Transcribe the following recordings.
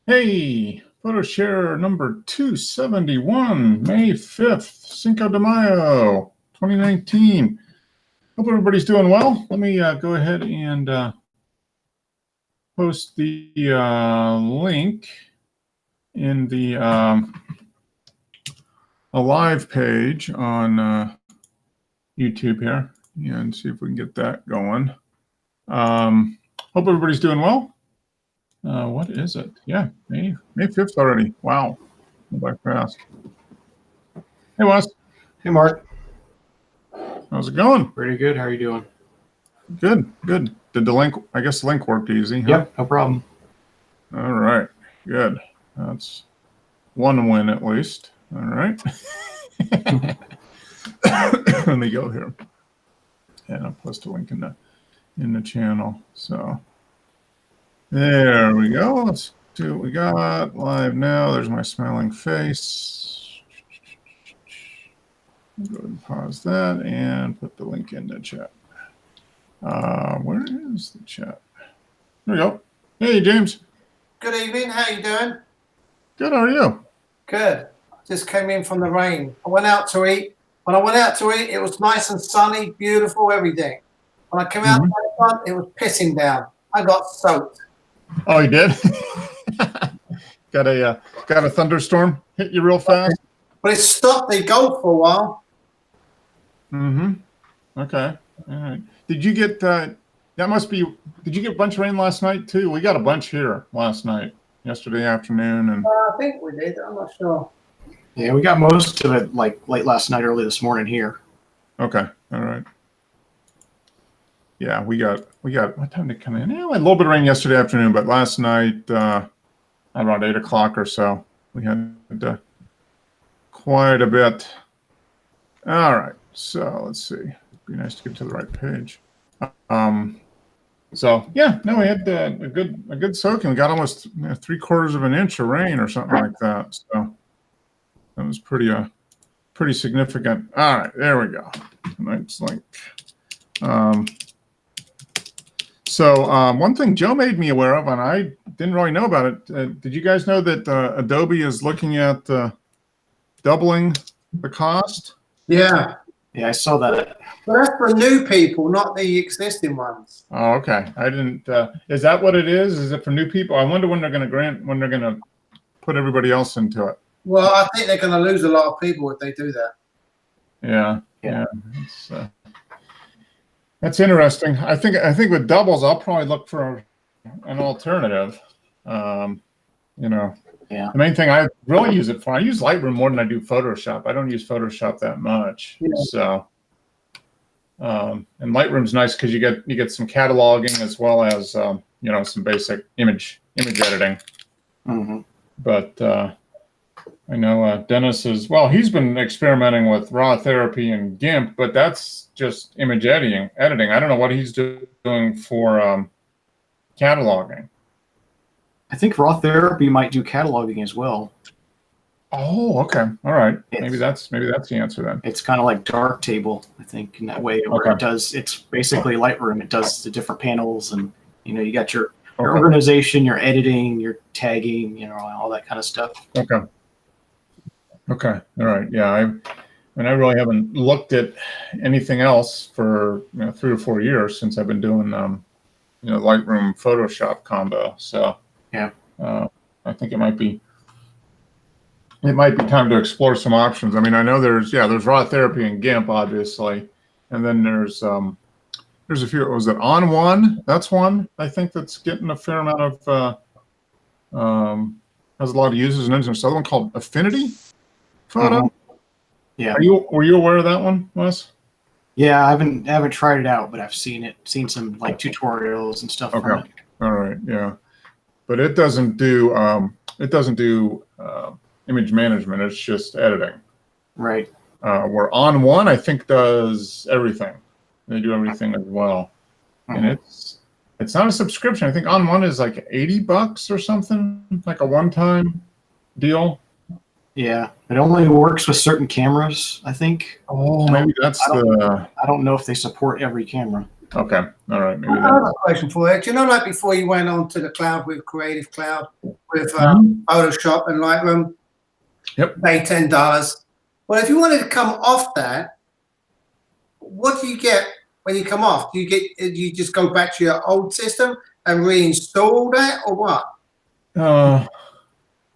Hey, photo share number 271, May 5th, Cinco de Mayo, 2019. Hope everybody's doing well. Let me go ahead and post the link in the a live page on YouTube here and see if we can get that going. Hope everybody's doing well. What is it? Yeah, May 5th already. Wow. Went by fast. Hey, Wes. Hey, Mark. How's it going? Pretty good. How are you doing? Good, good. Did the link, I guess the link worked easy, huh? Yep, no problem. All right, good. That's one win at least. All right. Let me go here. And I'll post a link in the channel. So there we go. Let's see what we got live now. There's my smiling face. Go ahead and pause that and put the link in the chat. Where is the chat? There we go. Hey, James. Good evening. How you doing? Good. How are you? Good. Just came in from the rain. I went out to eat. When I went out to eat, it was nice and sunny, beautiful, everything. When I came out to the front, it was pissing down. I got soaked. Oh, you did? Got a thunderstorm hit you real fast? But it stopped the golf for a while. Mm-hmm. Okay. All right. Did you get did you get a bunch of rain last night too? We got a bunch here last night, yesterday afternoon. And I think we did. I'm not sure. Yeah, we got most of it like late last night, early this morning here. Okay. All right. Yeah, we got what time did it come in? Yeah, we had a little bit of rain yesterday afternoon, but last night around 8 o'clock or so, we had quite a bit. All right. So let's see. It'd be nice to get to the right page. So yeah, no, we had a good soaking. We got almost 3/4 of an inch of rain or something like that. So that was pretty significant. All right, there we go. Tonight's link. One thing Joe made me aware of, and I didn't really know about it. Did you guys know that Adobe is looking at doubling the cost? Yeah. Yeah, I saw that. But that's for new people, not the existing ones. Oh, okay. I didn't. Is that what it is? Is it for new people? I wonder when they're going to put everybody else into it. Well, I think they're going to lose a lot of people if they do that. Yeah. That's interesting. I think with doubles, I'll probably look for an alternative. Yeah. The main thing I really use it for, I use Lightroom more than I do Photoshop. I don't use Photoshop that much. Yeah. So, and Lightroom's nice because you get some cataloging as well as some basic image editing. Mm-hmm. But I know Dennis he's been experimenting with Raw Therapy and GIMP, but that's just image editing. I don't know what he's doing for cataloging. I think Raw Therapy might do cataloging as well. Oh, okay. All right. Maybe that's the answer then. It's kind of like Darktable, I think, in that way, where it's basically Lightroom. It does the different panels, and you got your organization, your editing, your tagging, all that kind of stuff. Okay. All right. Yeah. I really haven't looked at anything else for 3 or 4 years since I've been doing Lightroom Photoshop combo. So yeah, I think it might be time to explore some options. I mean, I know there's Raw Therapy and GIMP obviously, and then there's a few. Was it On1? That's one I think that's getting a fair amount of has a lot of users, and then there's another one called Affinity Photo. Yeah. Were you aware of that one, Wes? Yeah, I haven't tried it out, but I've seen some like tutorials and stuff. Okay. All right. Yeah, but it doesn't do image management. It's just editing. Right. Where On1 I think does everything. They do everything as well, and it's not a subscription. I think On1 is like $80 or something, like a one-time deal. Yeah, it only works with certain cameras, I think. Oh, maybe that's I don't know if they support every camera. Okay. All right. Maybe I have that. a question for you. Do you know, like before you went on to the cloud with Creative Cloud, with Photoshop and Lightroom, Yep. pay $10. Well, if you wanted to come off that, what do you get when you come off? Do you just go back to your old system and reinstall that, or what?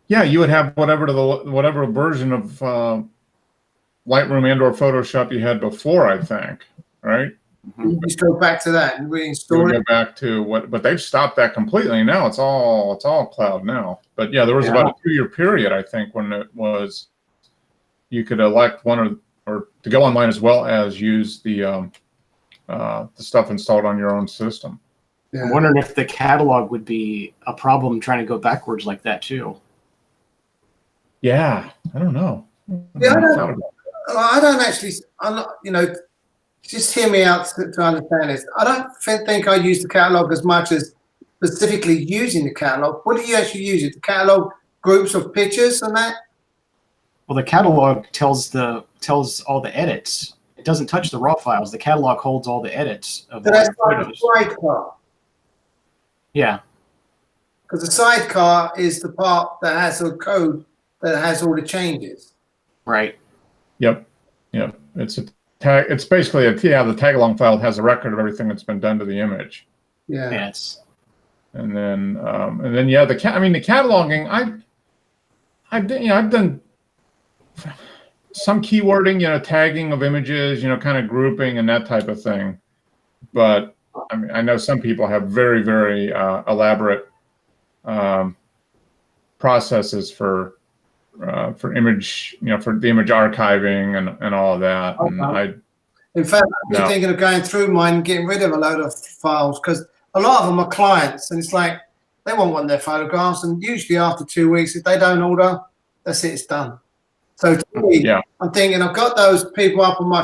Yeah, you would have whatever version of Lightroom and/or Photoshop you had before, I think, right? You just go back to that and You reinstall would it. go back to what, but they've stopped that completely now. It's all cloud now. But yeah, there was about a 2-year period, I think, when it was you could elect one or to go online as well as use the stuff installed on your own system. Yeah. I'm wondering if the catalog would be a problem trying to go backwards like that too. Yeah, I don't know. Yeah, I don't actually. I'm not. You know, just hear me out to understand this. I don't think I use the catalog as much as specifically using the catalog. What do you actually use it? The catalog groups of pictures and that? Well, the catalog tells all the edits. It doesn't touch the raw files. The catalog holds all the edits of So all that's your like the photos. sidecar. Yeah. Because the sidecar is the part that has the code that has all the changes. Right. Yep. It's a tag. It's basically the tag along file has a record of everything that's been done to the image. Yeah. Yes. And then yeah, the cataloging. I've done some keywording, tagging of images, kind of grouping and that type of thing. But I mean, I know some people have very, very elaborate processes for image, for the image archiving and all of that. And in fact, I've been thinking of going through mine and getting rid of a load of files because a lot of them are clients, and it's like they want their photographs, and usually after 2 weeks, if they don't order, that's it, it's done. So to me, I'm thinking I've got those people up on my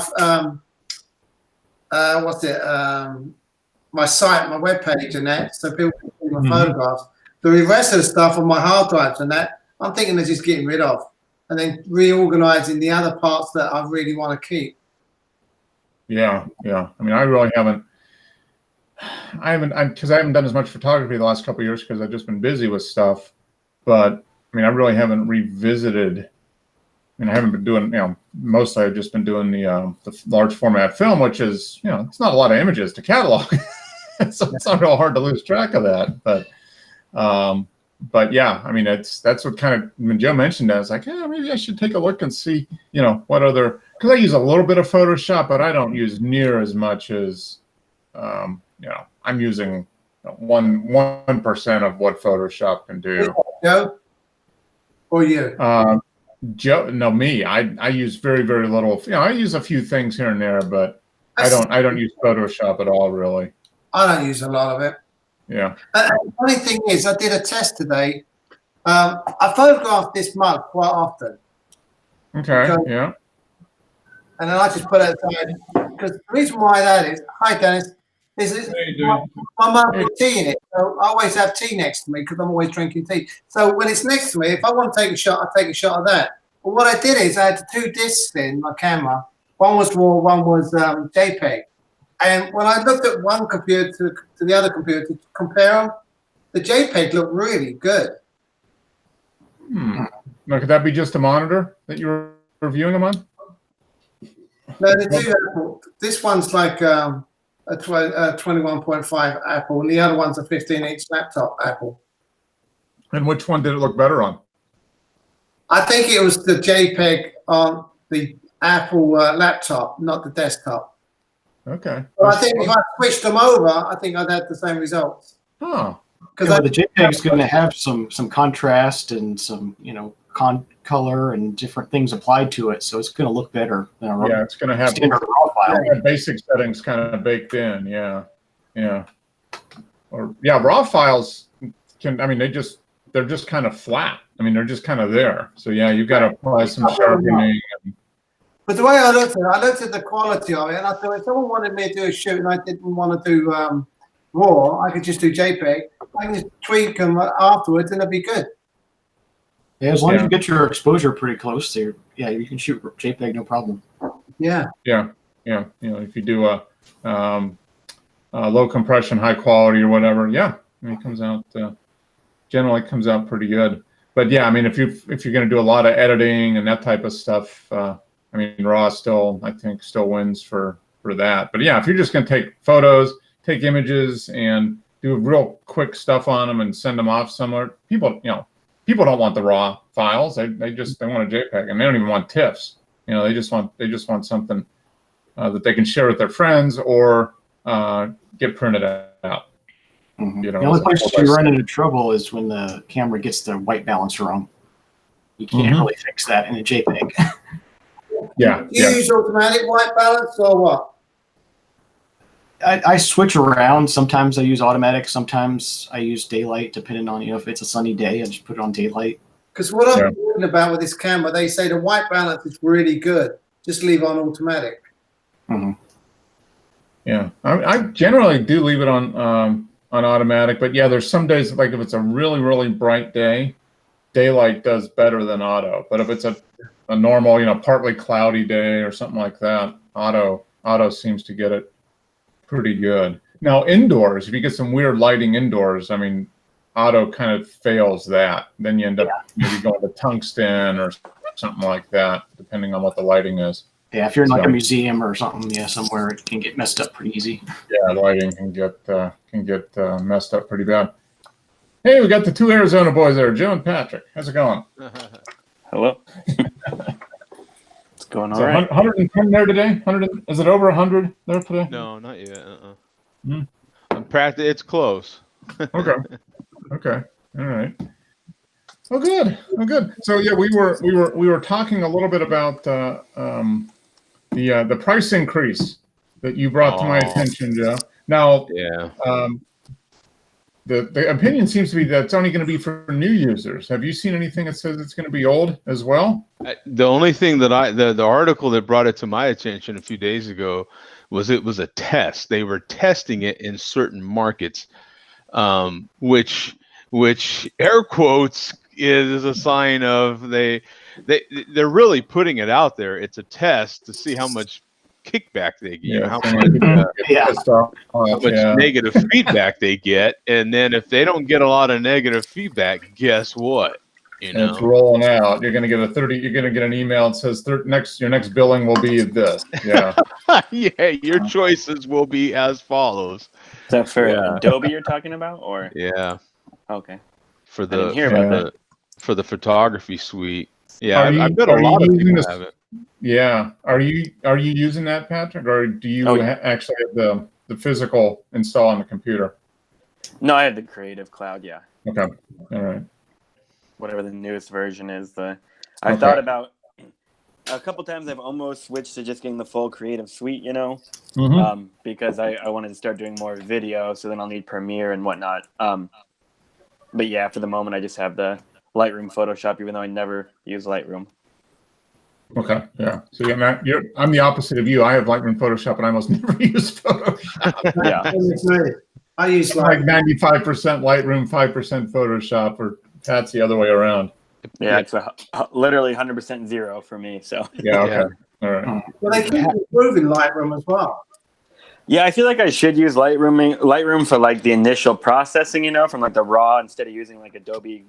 my site, my webpage, and that, so people can see my photographs. The rest of the stuff on my hard drives and that, I'm thinking of just getting rid of, and then reorganizing the other parts that I really want to keep. Yeah. I mean, I really haven't. Because I haven't done as much photography the last couple of years because I've just been busy with stuff. But I mean, I really haven't revisited. I mean, I haven't been doing, mostly I've just been doing the large format film, which is, it's not a lot of images to catalog, so it's not real hard to lose track of that. But yeah, I mean, that's what kind of, when Joe mentioned that, I was like, yeah, maybe I should take a look and see, what other, because I use a little bit of Photoshop, but I don't use near as much as, I'm using 1% of what Photoshop can do. Joe? Or you? Joe, no, me. I use very, very little. I use a few things here and there, but I don't use Photoshop at all, really. I don't use a lot of it. Yeah. The funny thing is, I did a test today. I photograph this mug quite often. Okay. Yeah. And then I just put it aside because the reason why that is. Hi, Dennis. My mug with tea in it. So I always have tea next to me because I'm always drinking tea. So when it's next to me, if I want to take a shot, I take a shot of that. But what I did is I had 2 discs in my camera. One was RAW, one was JPEG. And when I looked at one computer to the other computer to compare them, the JPEG looked really good. Now, could that be just a monitor that you're reviewing them on? No, this one's like a 21.5 Apple, and the other one's a 15-inch laptop Apple. And which one did it look better on? I think it was the JPEG on the Apple laptop, not the desktop. Okay. But I think if I switched them over, I think I'd have the same results. Oh. Because the JPEG is going to have some contrast and some color and different things applied to it, so it's going to look better than a raw. It's going to have standard raw file. Basic settings kind of baked in. Yeah. Or raw files can. I mean, they're just kind of flat. I mean, they're just kind of there. So yeah, you've got to apply some sharpening. But the way I looked at the quality of it, and I thought if someone wanted me to do a shoot and I didn't want to do RAW, I could just do JPEG. I can just tweak them afterwards, and it'd be good. Yeah, as long as you get your exposure pretty close there, you can shoot JPEG no problem. Yeah. If you do a low compression, high quality, or whatever. Yeah, I mean, it comes out generally comes out pretty good. But yeah, I mean, if you're going to do a lot of editing and that type of stuff, I mean, RAW I think still wins for that. But yeah, if you're just going to take photos, take images, and do real quick stuff on them and send them off somewhere, people don't want the RAW files. They want a JPEG, and they don't even want TIFFs. They just want something that they can share with their friends or get printed out. Mm-hmm. The only place you run into trouble is when the camera gets the white balance wrong. You can't really fix that in a JPEG. Yeah. Do you use automatic white balance or what? I switch around. Sometimes I use automatic. Sometimes I use daylight, depending on if it's a sunny day, I just put it on daylight. Because what I'm talking about with this camera, they say the white balance is really good. Just leave on automatic. Mm-hmm. Yeah, I generally do leave it on automatic, but yeah, there's some days, like if it's a really, really bright day, daylight does better than auto. But if it's a normal, partly cloudy day or something like that, auto seems to get it pretty good. Now indoors, if you get some weird lighting indoors, I mean, auto kind of fails that. Then you end up maybe going to tungsten or something like that, depending on what the lighting is. Yeah, if you're in like a museum or something, somewhere it can get messed up pretty easy. Yeah, lighting can get messed up pretty bad. Hey, we got the two Arizona boys there, Joe and Patrick. How's it going? Hello. It's going all right. 110 there today. Is it over 100 there today? No, not yet. It's close. Okay. All right. Oh, good. So yeah, we were talking a little bit about the price increase that you brought to my attention, Joe. Now, the opinion seems to be that it's only going to be for new users. Have you seen anything that says it's going to be old as well? The only thing that the article that brought it to my attention a few days ago was it was a test. They were testing it in certain markets, which air quotes is a sign of they're really putting it out there. It's a test to see how much kickback they get, how much negative feedback they get, and then if they don't get a lot of negative feedback, guess what? It's rolling out. You're going to get You're going to get an email that says your next billing will be this. Yeah. Yeah, your choices will be as follows. Is that for Adobe you're talking about, or? Yeah. Okay. For the photography suite. Yeah, I bet a lot of people have it. Yeah. Are you using that, Patrick, or do you actually have the physical install on the computer? No, I have the Creative Cloud. Yeah. Okay. All right. Whatever the newest version is. I thought about a couple times. I've almost switched to just getting the full Creative Suite. Because I wanted to start doing more video, so then I'll need Premiere and whatnot. But yeah, for the moment, I just have the Lightroom Photoshop, even though I never use Lightroom. Okay, yeah. So I'm the opposite of you. I have Lightroom Photoshop, and I almost never use Photoshop. Yeah, I use like 95% Lightroom, 5% Photoshop, or Pat's the other way around. Yeah, it's literally 100% zero for me. So yeah, okay, all right. Well, they keep improving Lightroom as well. Yeah, I feel like I should use Lightroom for like the initial processing, from like the RAW instead of using like Adobe,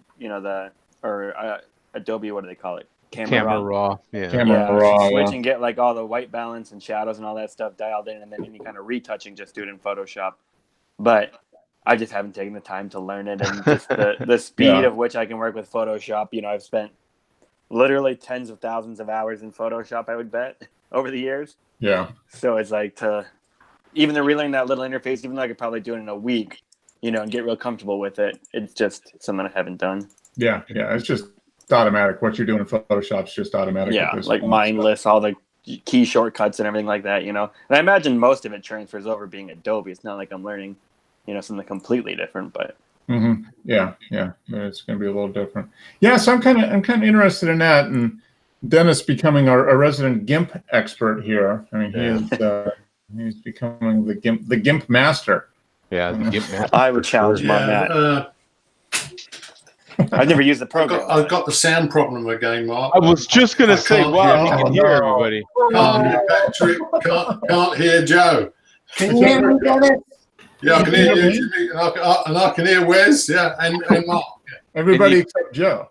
Adobe, what do they call it? Camera raw. Yeah. Camera raw. Switch and get like all the white balance and shadows and all that stuff dialed in, and then any kind of retouching, just do it in Photoshop. But I just haven't taken the time to learn it, and just the speed of which I can work with Photoshop. I've spent literally tens of thousands of hours in Photoshop, I would bet, over the years. Yeah. So it's like to relearn that little interface, even though I could probably do it in a week, and get real comfortable with it. It's just something I haven't done. Yeah. It's just automatic. What you're doing in Photoshop is just automatic. Yeah, like mindless, all the key shortcuts and everything like that, And I imagine most of it transfers over being Adobe. It's not like I'm learning, something completely different, but. Mm-hmm. Yeah. It's going to be a little different. Yeah, so I'm kind of interested in that, and Dennis becoming our resident GIMP expert here. I mean, he's becoming the GIMP master. Yeah, the GIMP master. I would challenge him on that. I've never used the program. I've got the sound problem again, Mark. I was just going to say, wow, you can hear everybody. Can't hear Patrick. Can't hear Joe. Can you hear me, Dennis? Yeah, I can hear you, Jimmy, and I can hear Wes, yeah, and Mark. Everybody you- except Joe.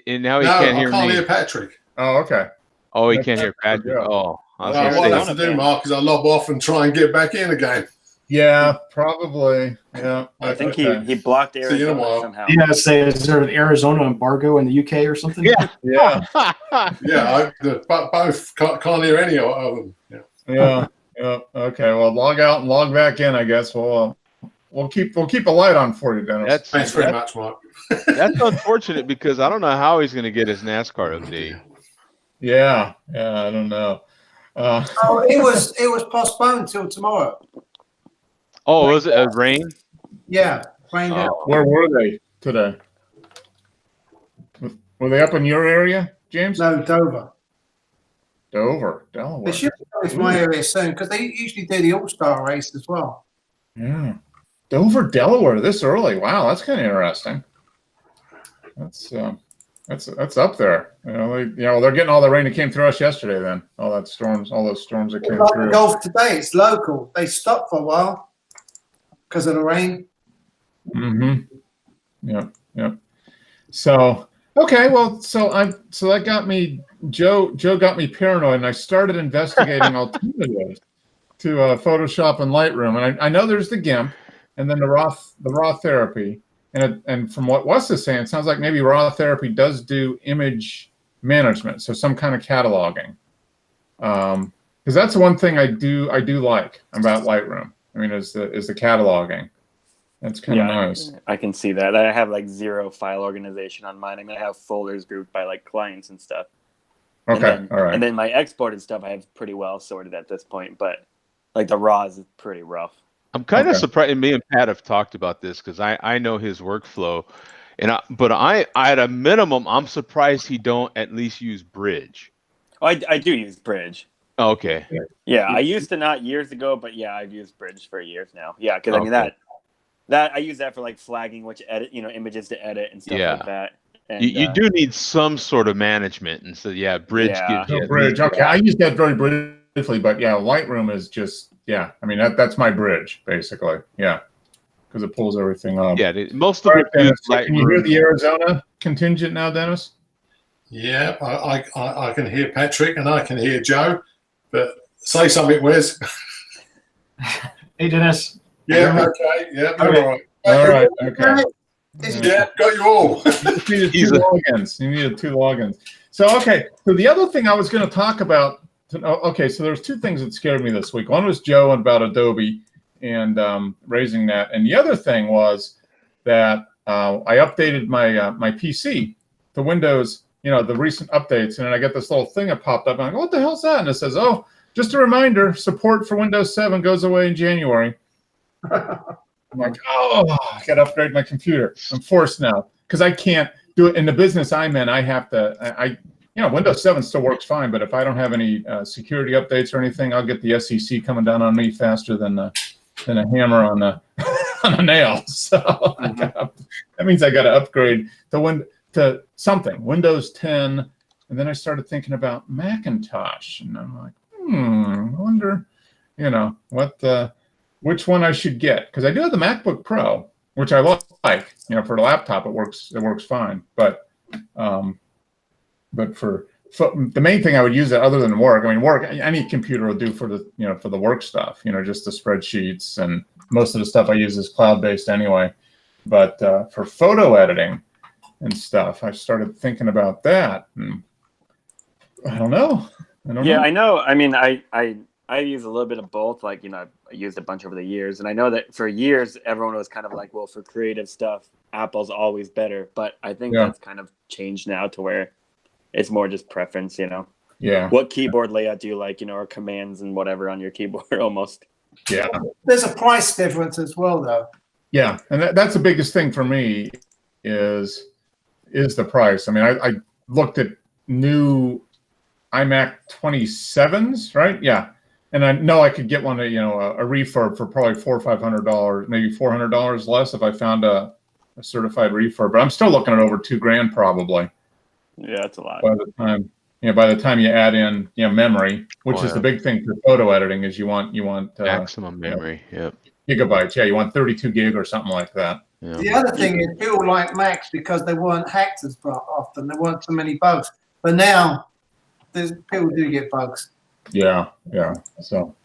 And now he No, can't I hear can't me. hear Patrick. Oh, okay. Oh, he can't hear Patrick. Yeah. Oh, I was What gonna I say. have to do, Mark, is I lob off and try and get back in again. Yeah, probably. Yeah. I think okay. he blocked See you in a Arizona while. somehow. You know, say, is there an Arizona embargo in the UK or something? Yeah. Yeah. Yeah, both can't hear any of them. Yeah. Yeah. Yeah. Okay. Well, log out and log back in, I guess. We'll keep a light on for you, Dennis. Thanks very much, Mark. That's unfortunate because I don't know how he's going to get his NASCAR update. Yeah. Yeah. I don't know. Oh, it was postponed till tomorrow. Oh, was it rain? Yeah, rained out. Oh. Where were they today? Were they up in your area, James? No, Dover. Dover, Delaware. They should be coming to my area soon because they usually do the All-Star race as well. Yeah. Dover, Delaware, this early. Wow, that's kind of interesting. That's up there. They're getting all the rain that came through us yesterday. Then all those storms that came Like through. golf today, it's local. They stopped for a while because of the rain. Mm-hmm. Yep. So okay, well, so that got me. Joe got me paranoid, and I started investigating alternatives to Photoshop and Lightroom. And I know there's the GIMP, and then the raw therapy. And from what Wes is saying, it sounds like maybe raw therapy does do image management, so some kind of cataloging. Because that's the one thing I do like about Lightroom. I mean, is the cataloging. That's kind of nice. I can see that. I have like zero file organization on mine. I mean, I have folders grouped by like clients and stuff. Okay, all right. And then my exported stuff I have pretty well sorted at this point, but like the raws is pretty rough. I'm kind of Okay. surprised. And me and Pat have talked about this because I know his workflow, but I at a minimum I'm surprised he don't at least use Bridge. Oh, I do use Bridge. Oh, okay. Yeah, I used to not years ago, but yeah, I've used Bridge for years now. Yeah, because I mean Okay. that I use that for like flagging which images to edit and stuff Yeah. like that. And, You do need some sort of management, and so yeah, Bridge Yeah. gives you. No, Bridge. Okay, I use that very briefly, but yeah, Lightroom is just I mean that's my Bridge basically. Yeah, because it pulls everything up. Yeah, most of All right, it is Dennis, so can you hear Lightroom. the Arizona contingent now, Dennis? Yeah, I can hear Patrick and I can hear Joe, but say something, Wes. Hey, Dennis. Yeah, okay. Yeah, Okay. all right. All right. Okay. Yeah, got you all. You needed two logins. So okay. So the other thing I was going to talk about. Okay. So there's two things that scared me this week. One was Joe about Adobe and raising that, and the other thing was that I updated my PC to Windows. The recent updates, and then I get this little thing that popped up. And I go, what the hell's that? And it says, oh, just a reminder, support for Windows 7 goes away in January. I'm like, oh, I got to upgrade my computer. I'm forced now because I can't do it in the business I'm in. I have to, Windows 7 still works fine, but if I don't have any security updates or anything, I'll get the SEC coming down on me faster than a hammer on a nail. So that means I got to upgrade to something, Windows 10. And then I started thinking about Macintosh, and I'm like, I wonder, which one I should get, because I do have the MacBook Pro, which I like. For the laptop, it works fine. But for the main thing I would use it other than work. I mean, work any computer will do for the work stuff. Just the spreadsheets, and most of the stuff I use is cloud-based anyway. But for photo editing and stuff, I started thinking about that. And I don't know. I know. I mean, I use a little bit of both. Like, I used a bunch over the years, and I know that for years everyone was kind of like, well, for creative stuff, Apple's always better. But I think that's kind of changed now to where it's more just preference. Yeah. What keyboard layout do you like? Or commands and whatever on your keyboard almost. Yeah. There's a price difference as well, though. Yeah, and that's the biggest thing for me is the price. I mean, I looked at new iMac 27s, right? Yeah, and I know I could get one, a refurb for probably $400 or $500, maybe $400 less if I found a certified refurb. But I'm still looking at over $2,000 probably. Yeah, that's a lot. By the time you add in memory, which is the big thing for photo editing, is you want Maximum memory. Yep. gigabytes. Yeah, you want 32 gig or something like that. Yeah. The other thing is people like Macs because they weren't hacked as often. There weren't so many bugs. But now people do get bugs. Yeah, yeah. So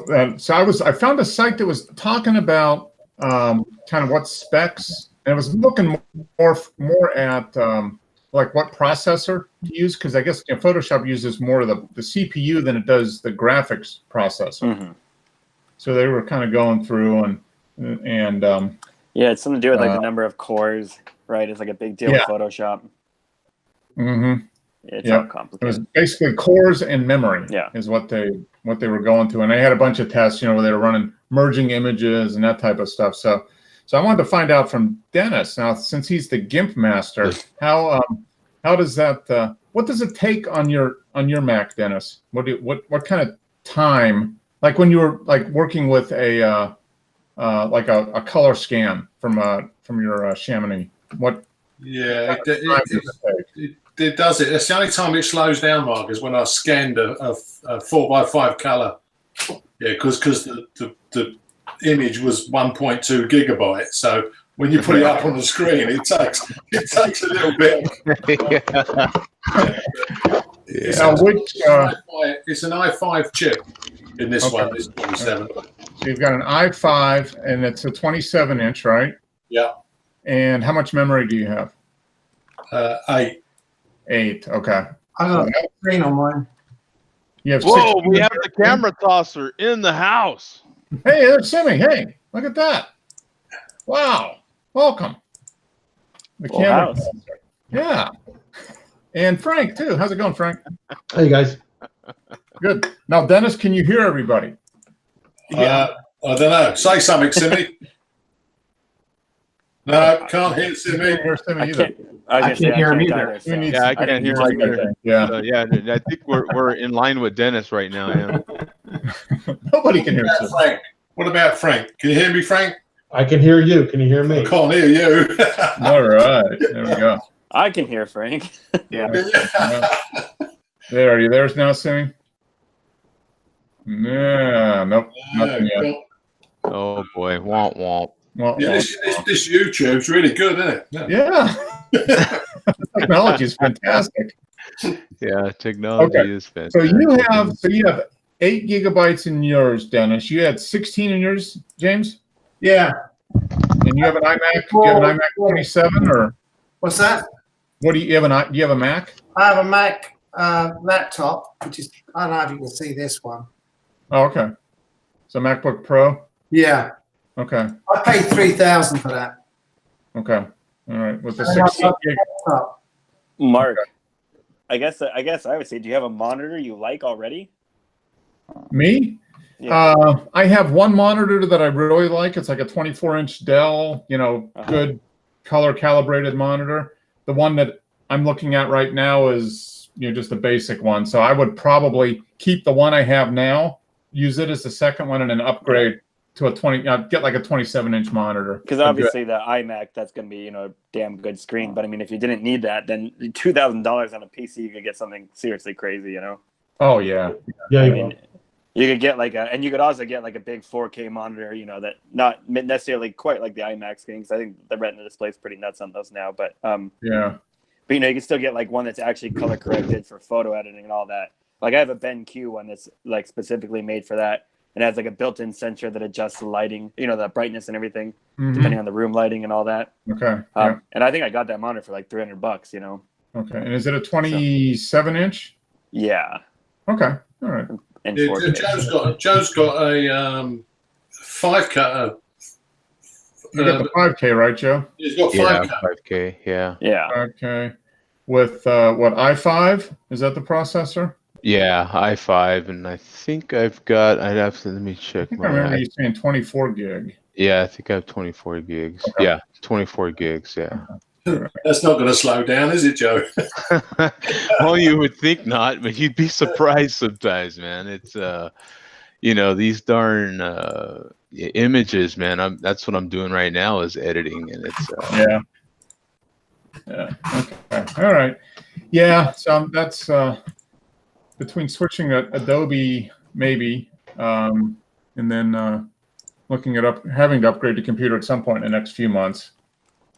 I found a site that was talking about kind of what specs, and it was looking more at like what processor to use, because I guess Photoshop uses more of the CPU than it does the graphics processor. Mm-hmm. So they were kind of going through and yeah, it's something to do with like the number of cores, right? It's like a big deal with Photoshop. Mm-hmm. It's all It complicated. was basically cores and memory. Yeah. Is what they were going to, and they had a bunch of tests, where they were running merging images and that type of stuff. So I wanted to find out from Dennis now, since he's the GIMP master, how does that? What does it take on your Mac, Dennis? What kind of time? Like when you were like working with a like a color scan from your Chamonix. What? Yeah, it does it. That's the only time it slows down, Mark, is when I scanned a 4x5 color. Yeah, because the image was 1.2 gigabytes. So when you put it up on the screen, it takes a little bit. It's an i5 chip in this one. This 27. So you've got an i5, and it's a 27-inch, right? Yeah. And how much memory do you have? 8. 8. Okay. I got a screen on mine. You have. Whoa, we have the camera tosser in the house. Hey, there's Simmy. Hey, look at that. Wow. Welcome. The Full camera house. tosser. Yeah. And Frank too. How's it going, Frank? Hey guys. Good. Now, Dennis, can you hear everybody? I don't know. Say something, Simmy. No, can't hear You Simmy. can't hear Simmy either. I can't hear him either. We need Yeah, I some- can't hear like him that either. thing. Yeah. Yeah, I think we're in line with Dennis right now. Yeah. Nobody can hear What about Simmy. Frank? What about Frank? Can you hear me, Frank? I can hear you. Can you hear I me? can't hear you. All right. There we go. I can hear Frank. Yeah. There. Are you there now, Simmy? Yeah. Nope. Nothing yet. Oh boy, womp womp. Well, Yeah, this YouTube's really good, isn't it? yeah. Technology is fantastic. Yeah, technology Okay. is fantastic. So you have 8 gigabytes in yours, Dennis. You had 16 in yours, James? Yeah. And you have an iMac? Do you have an iMac 27 or What's that? what do you have? Do you have a Mac? I have a Mac laptop, which is, I don't know if you can see this one. Oh, okay. So MacBook Pro? Yeah. Okay. I paid $3,000 for that. Okay. All right. With the And I 16 got gig. the laptop. Mark, I guess I would say, do you have a monitor you like already? Me? Yeah. I have one monitor that I really like. It's like a 24-inch Dell, good color calibrated monitor. The one that I'm looking at right now is, just a basic one. So I would probably keep the one I have now, use it as the second one, and then upgrade to a get like a 27-inch monitor. Because obviously the iMac, that's going to be, a damn good screen. But I mean, if you didn't need that, then $2,000 on a PC, you could get something seriously crazy, Oh yeah. Yeah, I you mean, you could get and you could also get like a big 4K monitor, that not necessarily quite like the iMac screen, because I think the Retina display is pretty nuts on those now. But Yeah. you can still get like one that's actually color corrected for photo editing and all that. Like I have a BenQ one that's like specifically made for that. It has like a built-in sensor that adjusts the lighting, the brightness and everything, Mhm. depending on the room lighting and all that. Okay. Yeah. And I think I got that monitor for like $300, Okay. And is it a 27-inch? Yeah. Okay. All right. And Yeah, 4K. Joe's got a 5K. You got the 5K, right, Joe? He's got Yeah, 5K. 5K. Yeah. Yeah. Okay. With what, i5? Is that the processor? Yeah, i5, and I think I'd have to, let me check I think I remember my, you saying 24 gig. yeah, I think I have 24 gigs. Okay. Yeah, 24 gigs, yeah. That's not going to slow down, is it, Joe? Well, you would think not, but you'd be surprised sometimes, man. It's these darn images, man. That's what I'm doing right now is editing, and it's Yeah. Okay. All right. Yeah. So that's between switching Adobe maybe, and then looking at having to upgrade the computer at some point in the next few months.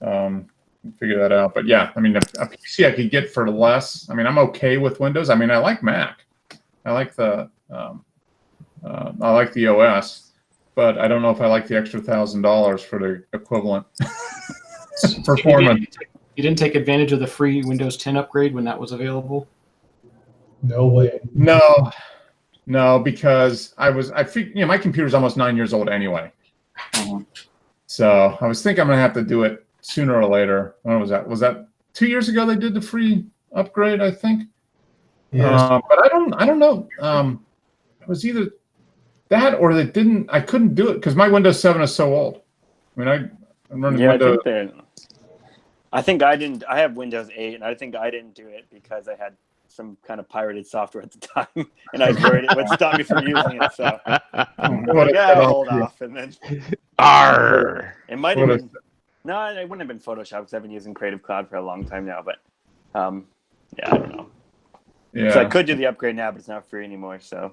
Figure that out. But yeah, I mean, a PC I could get for less. I mean, I'm okay with Windows. I mean, I like Mac. I like the OS, but I don't know if I like the extra $1,000 for the equivalent performance. You didn't take advantage of the free Windows 10 upgrade when that was available? No way. No, because I think, my computer's almost 9 years old anyway. So I was thinking I'm gonna have to do it sooner or later. When was that? Was that 2 years ago they did the free upgrade, I think? Yeah. But I don't know. It was either that or they didn't. I couldn't do it because my Windows 7 is so old. I mean, I'm running Windows. I think I didn't. I have Windows 8, and I think I didn't do it because I had some kind of pirated software at the time, and I was worried it would stop me from using it. So I'll hold off, and then it might have been. No, it wouldn't have been Photoshop because I've been using Creative Cloud for a long time now. But yeah, I don't know. Yeah. So I could do the upgrade now, but it's not free anymore. So.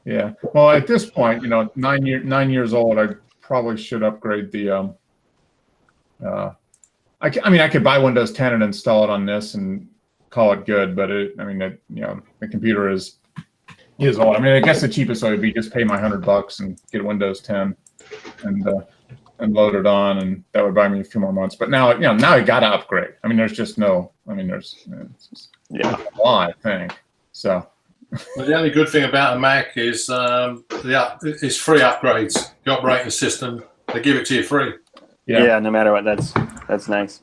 Yeah. Well, at this point, 9 years old, I probably should upgrade the. I could buy Windows 10 and install it on this and call it good, but the computer is old. I mean, I guess the cheapest way would be just pay my $100 and get Windows 10 and load it on, and that would buy me a few more months. But now, now I got to upgrade. I mean, there's just no. I mean, there's a lot, I think. So. Well, the only good thing about a Mac is it's free upgrades. The operating system, they give it to you free. Yeah, no matter what. That's nice.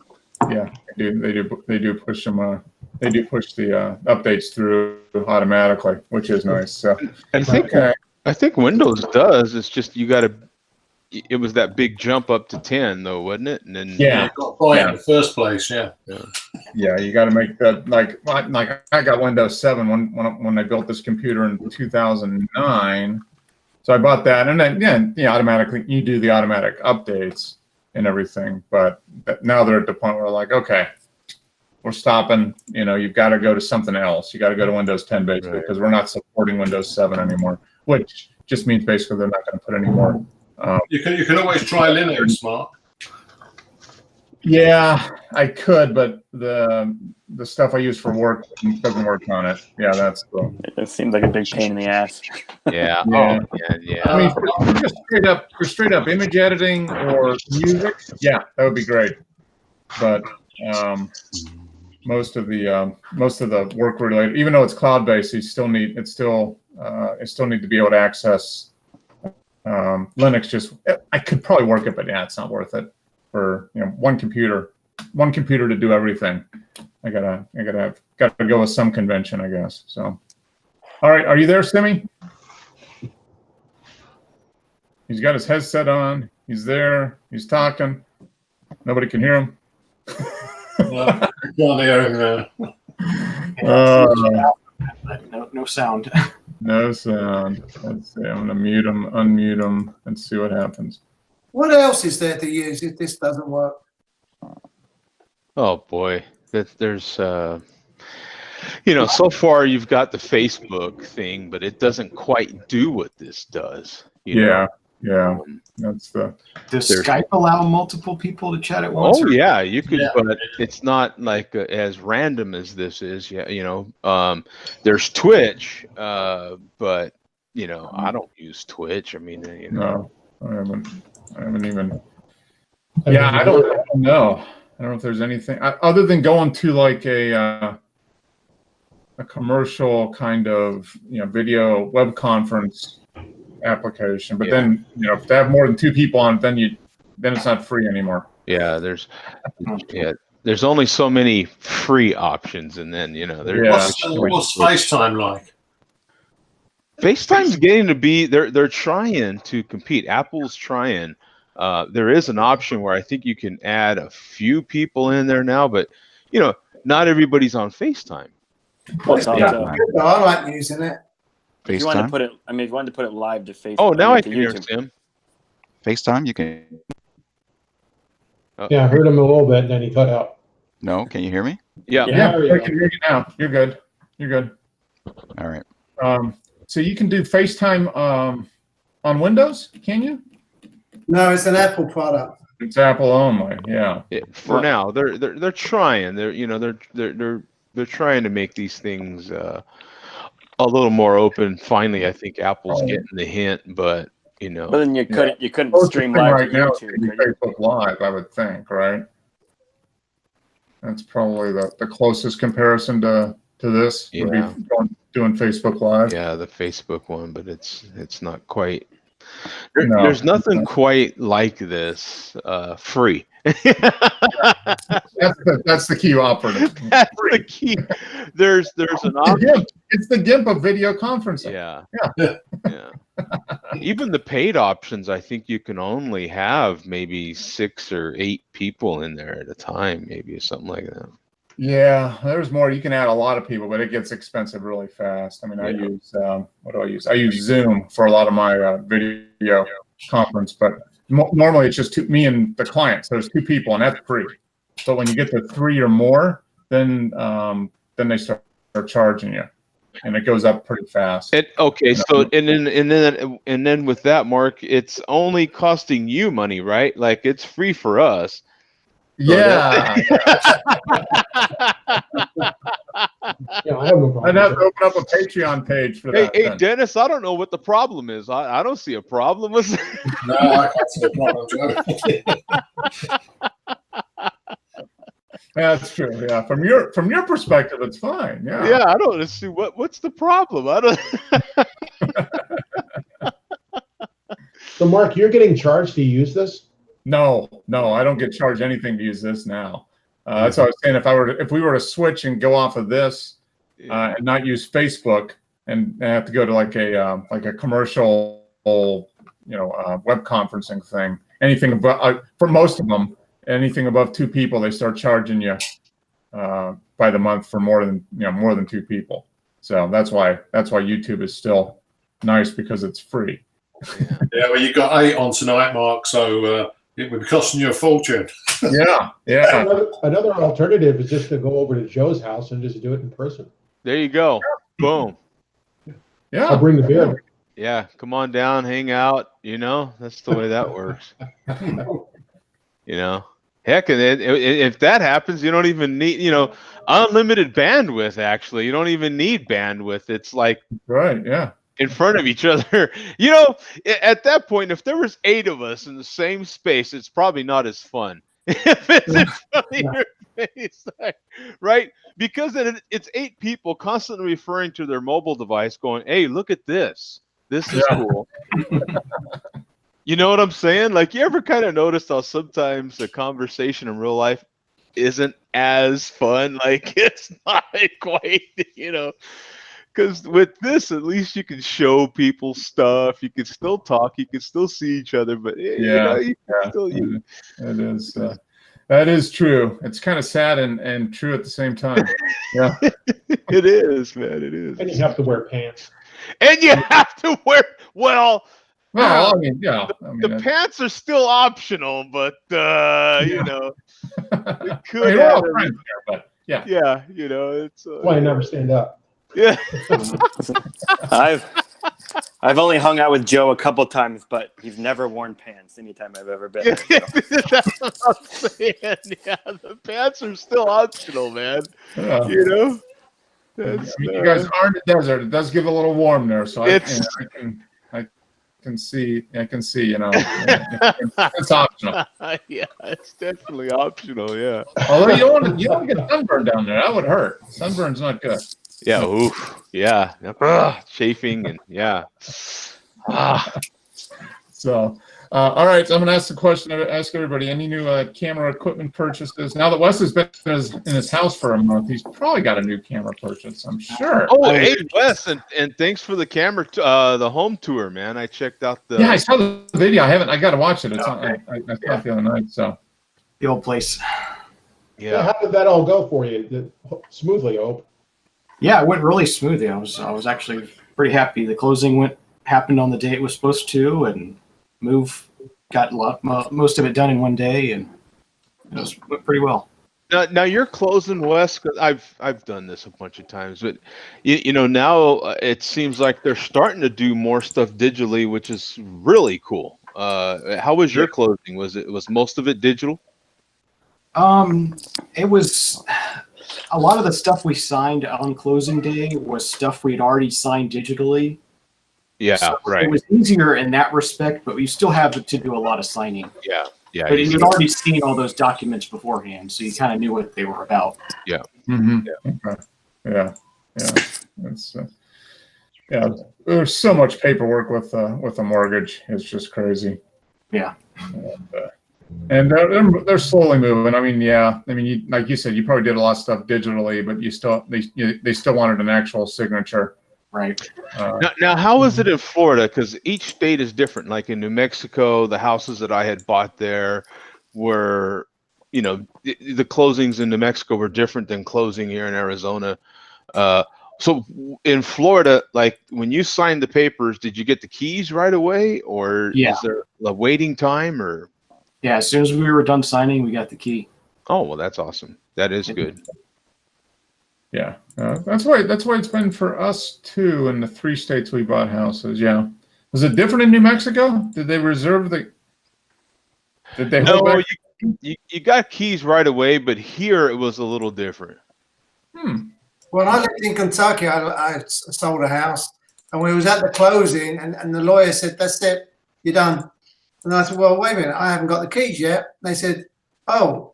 Yeah, they do push them. They do push the updates through automatically, which is nice. So I think Windows does. It's just you got to. It was that big jump up to 10, though, wasn't it? And then you got to buy it in the first place. Yeah, you got to make that like I got Windows 7 when I built this computer in 2009. So I bought that, and then automatically you do the automatic updates and everything. But now they're at the point where like, okay, we're stopping. You've got to go to something else. You got to go to Windows 10 basically because we're not supporting Windows 7 anymore, which just means basically they're not going to put any more. You can always try Linux, Mark. Yeah, I could, but the stuff I use for work doesn't work on it. Yeah, it seems like a big pain in the ass. Yeah. Yeah. I mean, for straight up image editing or music, yeah, that would be great. But most of the work related, even though it's cloud based, you still need to be able to access Linux. I could probably work it, but it's not worth it for one computer to do everything. I gotta go with some convention, I guess. So, all right, are you there, Simi? He's got his headset on. He's there. He's talking. Nobody can hear him. No sound. No sound. Let's see. I'm gonna mute him, unmute him, and see what happens. What else is there to use if this doesn't work? Oh boy, there's so far you've got the Facebook thing, but it doesn't quite do what this does. Yeah. That's Does Skype allow multiple people to chat at once? Oh yeah, you could, but it's not like as random as this is. Yeah, there's Twitch, but I don't use Twitch. I mean, no, I haven't even. Yeah, I don't know. I don't know if there's anything other than going to like a commercial kind of video web conference application, but then if they have more than 2 people on it, then it's not free anymore. Yeah, there's only so many free options, and then what's FaceTime like? FaceTime's getting to be they're trying to compete. Apple's trying. There is an option where I think you can add a few people in there now, but not everybody's on FaceTime. I like using it. If you wanted to put it live to Facebook. Oh, now I can hear Tim. FaceTime, you can. Yeah, I heard him a little bit, and then he cut out. No, can you hear me? Yeah, I can hear you now. You're good. All right. So you can do FaceTime on Windows, can you? No, it's an Apple product. It's Apple only. Yeah. For now, they're trying. They're trying to make these things a little more open. Finally, I think Apple's getting the hint, but But then you couldn't Closest stream thing live right to now YouTube. would be could you? Facebook Live, I would think, right? That's probably the closest comparison to this would be doing Facebook Live. yeah, the Facebook one, but it's not quite. No. There's nothing quite like this free. That's the key operative. That's the key. There's an option. It's the GIMP of video conferencing. Yeah. Even the paid options, I think you can only have maybe 6 or 8 people in there at a time, maybe, or something like that. Yeah, there's more. You can add a lot of people, but it gets expensive really fast. I mean, I use what do I use? I use Zoom for a lot of my video conference, but normally it's just me and the client. So there's 2 people, and that's free. So when you get to 3 or more, then they start charging you, and it goes up pretty fast. So and then with that, Mark, it's only costing you money, right? Like it's free for us. Yeah. Yeah, I have no problem. I'd have to open up a Patreon page for that. Hey, Dennis, I don't know what the problem is. I don't see a problem with it. No, I can't see a problem, Joe. Yeah, that's true. Yeah, from your perspective, it's fine. Yeah. Yeah, I don't see what's the problem. I don't. So, Mark, you're getting charged to use this? No, I don't get charged anything to use this now. That's what I was saying. If we were to switch and go off of this and not use Facebook and have to go to like a commercial, web conferencing thing, anything above for most of them, anything above 2 people, they start charging you by the month for more than 2 people. So that's why YouTube is still nice, because it's free. Yeah, well, you got 8 on tonight, Mark, so it would be costing you a fortune. Yeah. Another alternative is just to go over to Joe's house and just do it in person. There you go. Boom. Yeah. I'll bring the beer. Yeah, come on down, hang out. That's the way that works. Heck, if that happens, you don't even need, unlimited bandwidth. Actually, you don't even need bandwidth. It's like Right. Yeah. in front of each other. At that point, if there was 8 of us in the same space, it's probably not as fun. If it's in front of your face, right? Because then it's 8 people constantly referring to their mobile device, going, "Hey, look at this. This is cool." You know what I'm saying? Like, you ever kind of notice how sometimes a conversation in real life isn't as fun? Like, it's not quite, because with this, at least you can show people stuff. You can still talk. You can still see each other. But It is. That is true. It's kind of sad and true at the same time. Yeah. It is, man. It is. And you have to wear pants. And you have to wear Well, I mean, yeah. the pants are still optional, but we could we're all have, friends here, but yeah. yeah, it's Why I never stand up. yeah. I've only hung out with Joe a couple times, but he's never worn pants anytime I've ever been. That's what I'm saying. Yeah, the pants are still optional, man. Yeah. That's, You guys are in the desert. It does get a little warm there, so I can see. It's optional. Yeah, it's definitely optional. Yeah. Although you don't want to get sunburned down there. That would hurt. Sunburn's not good. Yeah. Oof. Yeah. Chafing and yeah. So, all right. So I'm going to ask the question. Ask everybody: any new camera equipment purchases? Now that Wes has been in his house for a month, he's probably got a new camera purchase. I'm sure. Oh, hey Wes, and thanks for the camera, the home tour, man. I checked out the. Yeah, I saw the video. I got to watch it. It's on. I saw it the other night. So. The old place. Yeah. How did that all go for you? Smoothly, I hope. Yeah, it went really smoothly. I was actually pretty happy. The closing happened on the day it was supposed to, and got most of it done in one day, and it went pretty well. Now you're closing, Wes, because I've done this a bunch of times, but now it seems like they're starting to do more stuff digitally, which is really cool. How was your closing? Was most of it digital? It was a lot of the stuff we signed on closing day was stuff we'd already signed digitally. Yeah, So right. It was easier in that respect, but we still have to do a lot of signing. Yeah. But you'd already seen all those documents beforehand, so you kind of knew what they were about. Mm-hmm. Okay. Yeah. It's yeah. There's so much paperwork with a mortgage. It's just crazy. Yeah. And they're slowly moving. I mean, like you said, you probably did a lot of stuff digitally, but they still wanted an actual signature. Right. Now, how is it in Florida? Because each state is different. Like in New Mexico, the houses that I had bought there were, the closings in New Mexico were different than closing here in Arizona. So in Florida, like when you signed the papers, did you get the keys right away, or is there a waiting time? Or as soon as we were done signing, we got the key. Oh, well, that's awesome. That is good. Yeah, that's why it's been for us too. In the 3 states we bought houses. Yeah, was it different in New Mexico? Did they reserve the? Did they? No, you got keys right away, but here it was a little different. When I lived in Kentucky, I sold a house, and we was at the closing, and the lawyer said, "That's it, you're done." And I said, "Well, wait a minute, I haven't got the keys yet." They said, "Oh,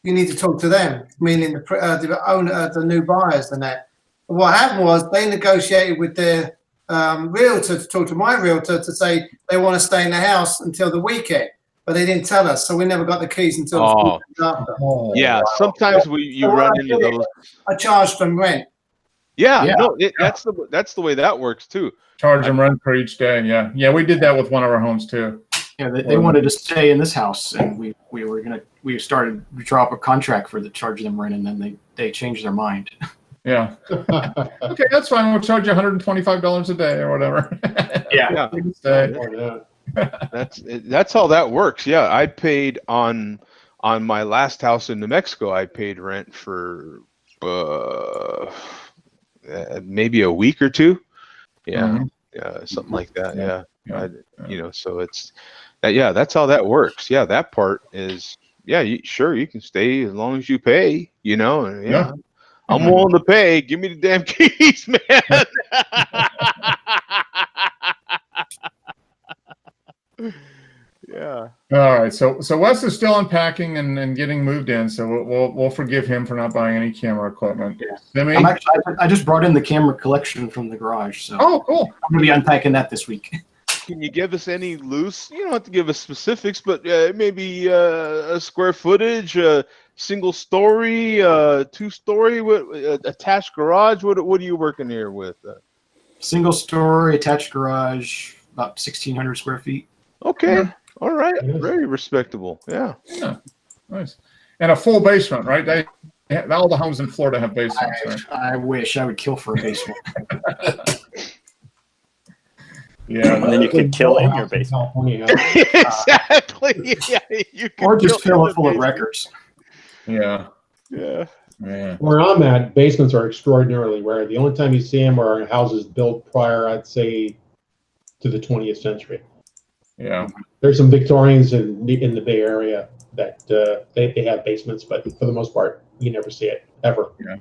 you need to talk to them," meaning the owner, the new buyers, and that. And what happened was they negotiated with their realtor to talk to my realtor to say they want to stay in the house until the weekend, but they didn't tell us, so we never got the keys until the weekend after. Yeah, sometimes you run into those. I charged them rent. Yeah. No, that's the way that works too. Charge them rent for each day. Yeah, we did that with one of our homes too. Yeah, they wanted to stay in this house, and we started to draw up a contract for the charge them rent, and then they changed their mind. Yeah. Okay, that's fine. We'll charge you $125 a day or whatever. Yeah. That's how that works. Yeah, I paid on my last house in New Mexico. I paid rent for maybe a week or two. Yeah, something like that. Yeah. So it's. That's how that works. Yeah, that part is. Yeah, you can stay as long as you pay. Yeah. I'm willing to pay. Give me the damn keys, man. Yeah. All right. So Wes is still unpacking and getting moved in. So we'll forgive him for not buying any camera equipment. Yeah. I just brought in the camera collection from the garage. So. Oh, cool. I'm gonna be unpacking that this week. Can you give us any loose? You don't have to give us specifics, but maybe a square footage, single story, 2-story, attached garage. What are you working here with? Single story, attached garage, about 1,600 square feet. Okay. All right. Very respectable. Yeah. Nice. And a full basement, right? All the homes in Florida have basements, right? I wish I would kill for a basement. Yeah. And then you could kill in your basement. Exactly. Yeah. You could or just fill it full of records. Yeah. Yeah. Where I'm at, basements are extraordinarily rare. The only time you see them are in houses built prior, I'd say, to the 20th century. Yeah. There's some Victorians in the Bay Area that they have basements, but for the most part, you never see it ever. Yeah.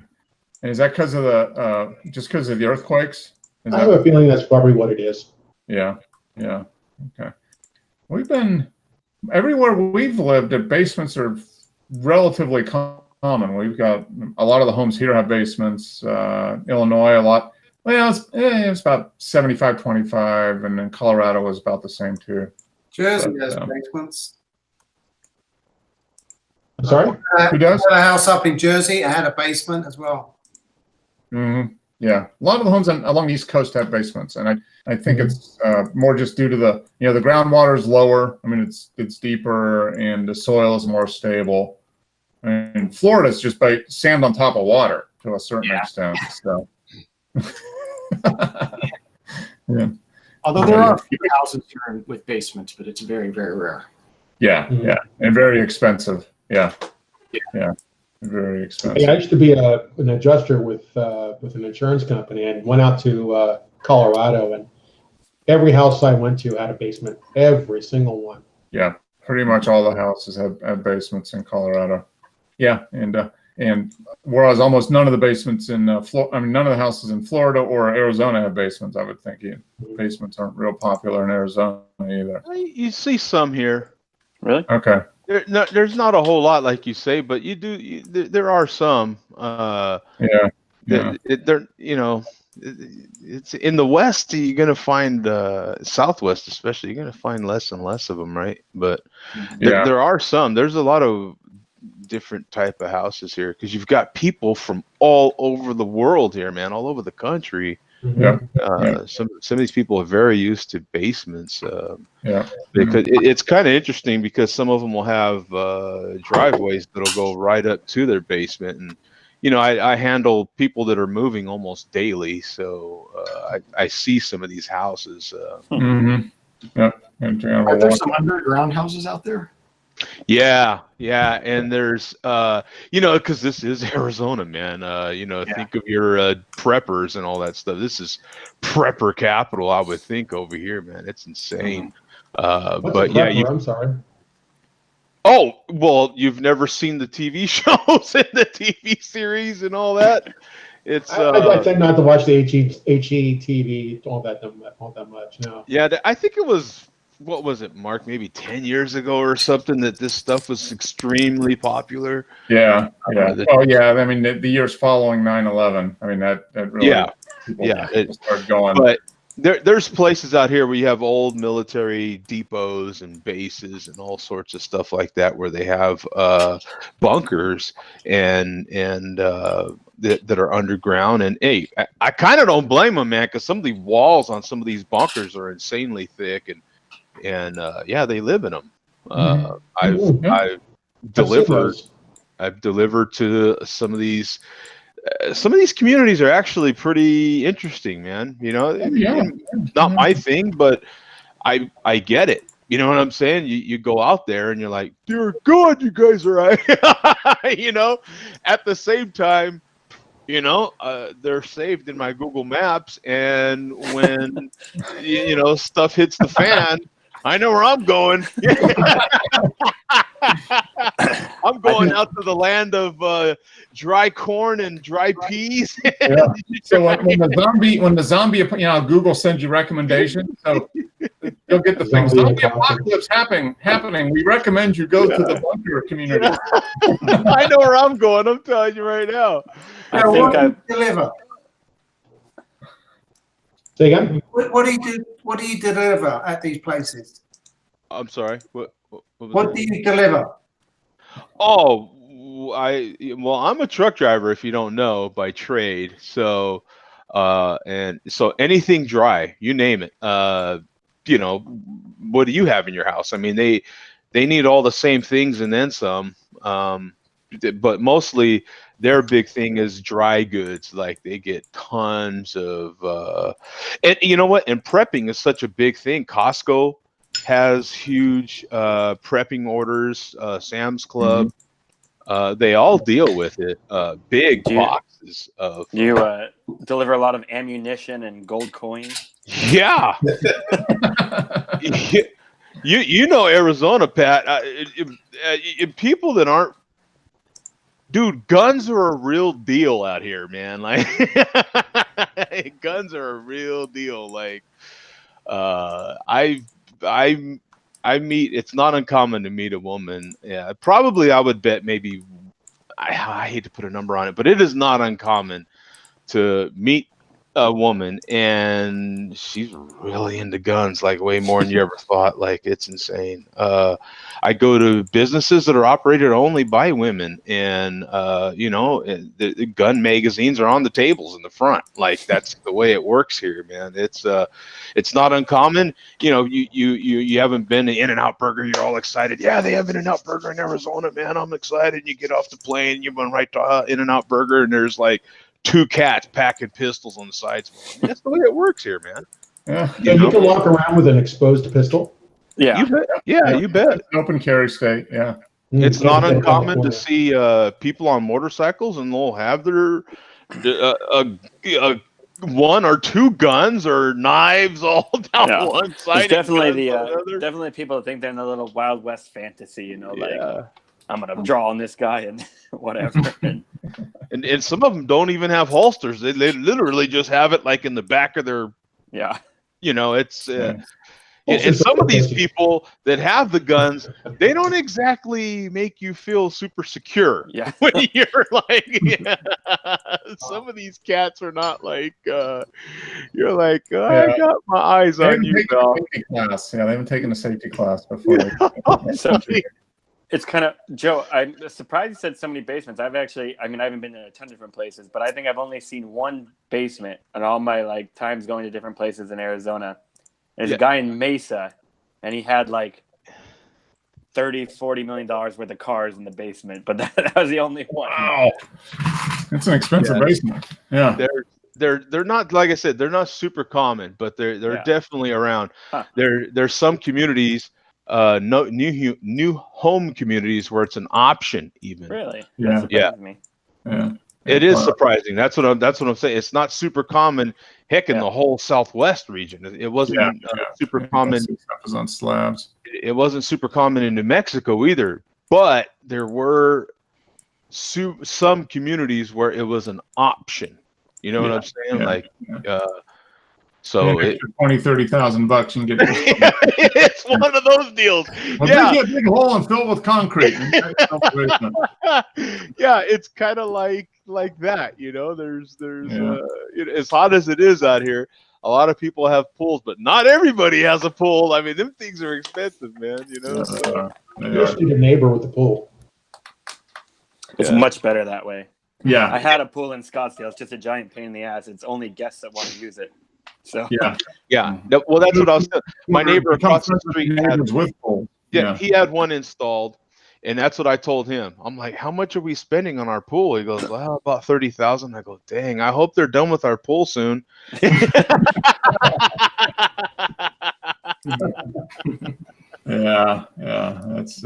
And is that because of the earthquakes? I have a feeling that's probably what it is. Yeah. Okay. We've been everywhere we've lived. The basements are relatively common. We've got a lot of the homes here have basements. Illinois, a lot. Well, it's about 75-25, and then Colorado was about the same too. Jersey has basements. I'm sorry? Who does? I had a house up in Jersey. I had a basement as well. Mm-hmm. Yeah, a lot of the homes along the East Coast have basements, and I think it's more just due to the the groundwater is lower. I mean, it's deeper, and the soil is more stable. And Florida is just sand on top of water to a certain extent. So. Yeah. Although there are a few houses here with basements, but it's very, very rare. Yeah, and very expensive. Yeah. Very expensive. I used to be an adjuster with an insurance company, and went out to Colorado, and Every house I went to had a basement. Every single one. Yeah, pretty much all the houses have basements in Colorado. Yeah, and whereas almost none of the basements in none of the houses in Florida or Arizona have basements. I would think basements aren't real popular in Arizona either. You see some here. Really? Okay. There's not a whole lot, like you say, but there are some. Yeah. They're, it's in the West. You're gonna find Southwest, especially. You're gonna find less and less of them, right? But there are some. There's a lot of different type of houses here because you've got people from all over the world here, man, all over the country. Yeah. Some of these people are very used to basements. Yeah. Because it's kind of interesting because some of them will have driveways that'll go right up to their basement, and I handle people that are moving almost daily, so I see some of these houses. Yeah. Are there some underground houses out there? Yeah, and there's because this is Arizona, man. Think of your preppers and all that stuff. This is prepper capital, I would think, over here, man. It's insane. But yeah, I'm sorry. Oh, well, you've never seen the TV shows and the TV series and all that. It's I tend not to watch the HGTV all that much. No. Yeah, I think it was. What was it, Mark? Maybe 10 years ago or something that this stuff was extremely popular. Yeah. I mean, the years following 9/11. I mean, that really. It started going. But there's places out here where you have old military depots and bases and all sorts of stuff like that where they have bunkers and that are underground. And hey, I kind of don't blame them, man, because some of the walls on some of these bunkers are insanely thick and they live in them. I've delivered to some of these. Some of these communities are actually pretty interesting, man. Not my thing, but I get it. You know what I'm saying? You go out there and you're like, dear God, you guys are right. At the same time, they're saved in my Google Maps, and when stuff hits the fan, I know where I'm going. I'm going out to the land of dry corn and dry peas. So when the zombie, Google sends you recommendations, so you'll get the thing. Zombie apocalypse happening. We recommend you go to the bunker community. I know where I'm going. I'm telling you right now. I think I deliver. Say again? What do you deliver at these places? I'm sorry. What do you deliver? Oh, I'm a truck driver, if you don't know, by trade. So, and so anything dry, you name it. What do you have in your house? I mean, they need all the same things and then some. But mostly their big thing is dry goods. Like they get tons of, and you know what? And prepping is such a big thing. Costco has huge prepping orders. Sam's Club, they all deal with it. Big boxes of. You deliver a lot of ammunition and gold coins. Yeah. You know Arizona, Pat. People that aren't. Dude, guns are a real deal out here, man. Like, guns are a real deal. Like, I meet. It's not uncommon to meet a woman. Yeah, probably I would bet maybe. I hate to put a number on it, but it is not uncommon to meet a woman and she's really into guns, like way more than you ever thought. Like, it's insane. I go to businesses that are operated only by women, and the gun magazines are on the tables in the front. Like, that's the way it works here, man. It's not uncommon. You haven't been to In-N-Out Burger, you're all excited. Yeah, they have In-N-Out Burger in Arizona, man. I'm excited. You get off the plane, you run right to In-N-Out Burger, and there's like 2 cats packing pistols on the sides. That's the way it works here, man. Yeah. You can walk around with an exposed pistol. Yeah. You bet. Yeah, you bet. Open carry state. Yeah. It's not uncommon to see people on motorcycles, and they'll have their one or two guns or knives all down Yeah. one side. There's definitely and guns on the definitely people that think they're in the little Wild West fantasy, you know, like Yeah. I'm gonna draw on this guy and whatever. And some of them don't even have holsters. They literally just have it like in the back of their, Yeah. you know, it's. Yeah. And some of these people that have the guns, they don't exactly make you feel super secure. Yeah. When you're like, some of these cats are not like, you're like, oh, Yeah. I got my eyes They on haven't you, taken a pal. safety class. Yeah, they haven't taken a safety class before. So it's kind of, Joe, I'm surprised you said so many basements. I've actually, I mean, I haven't been in a ton of different places, but I think I've only seen one basement in all my like times going to different places in Arizona. There's a guy in Mesa, and he had like $30-40 million worth of cars in the basement, but that was the only one. Wow, it's an expensive Yeah. basement. Yeah, They're not, like I said, they're not super common, but they're Yeah. definitely around. Huh. There's some communities, new home communities where it's an option even. Really? Yeah. That surprises me. yeah. It is surprising. That's what I'm saying. It's not super common. Heck, in the whole Southwest region, it wasn't super common. Stuff is on slabs. It wasn't super common in New Mexico either. But there were some communities where it was an option. You know what I'm saying? Yeah. Like, so Yeah, it, $20,000-$30,000 and get. it's one of those deals. Well, Yeah. dig a big hole and fill it with concrete. Yeah, it's kind of like that, you know. There's Yeah. as hot as it is out here, a lot of people have pools, but not everybody has a pool. I mean, them things are expensive, man, you know. So, Yeah. Just need a neighbor with a pool. It's Yeah. much better that way. Yeah. I had a pool in Scottsdale. It's just a giant pain in the ass. It's only guests that want to use it. So yeah. Well, that's what I was saying. My neighbor across the street had, Neighbors with pool. he had one installed, and that's what I told him. I'm like, how much are we spending on our pool? He goes, well, about 30,000. I go, dang, I hope they're done with our pool soon. Yeah. That's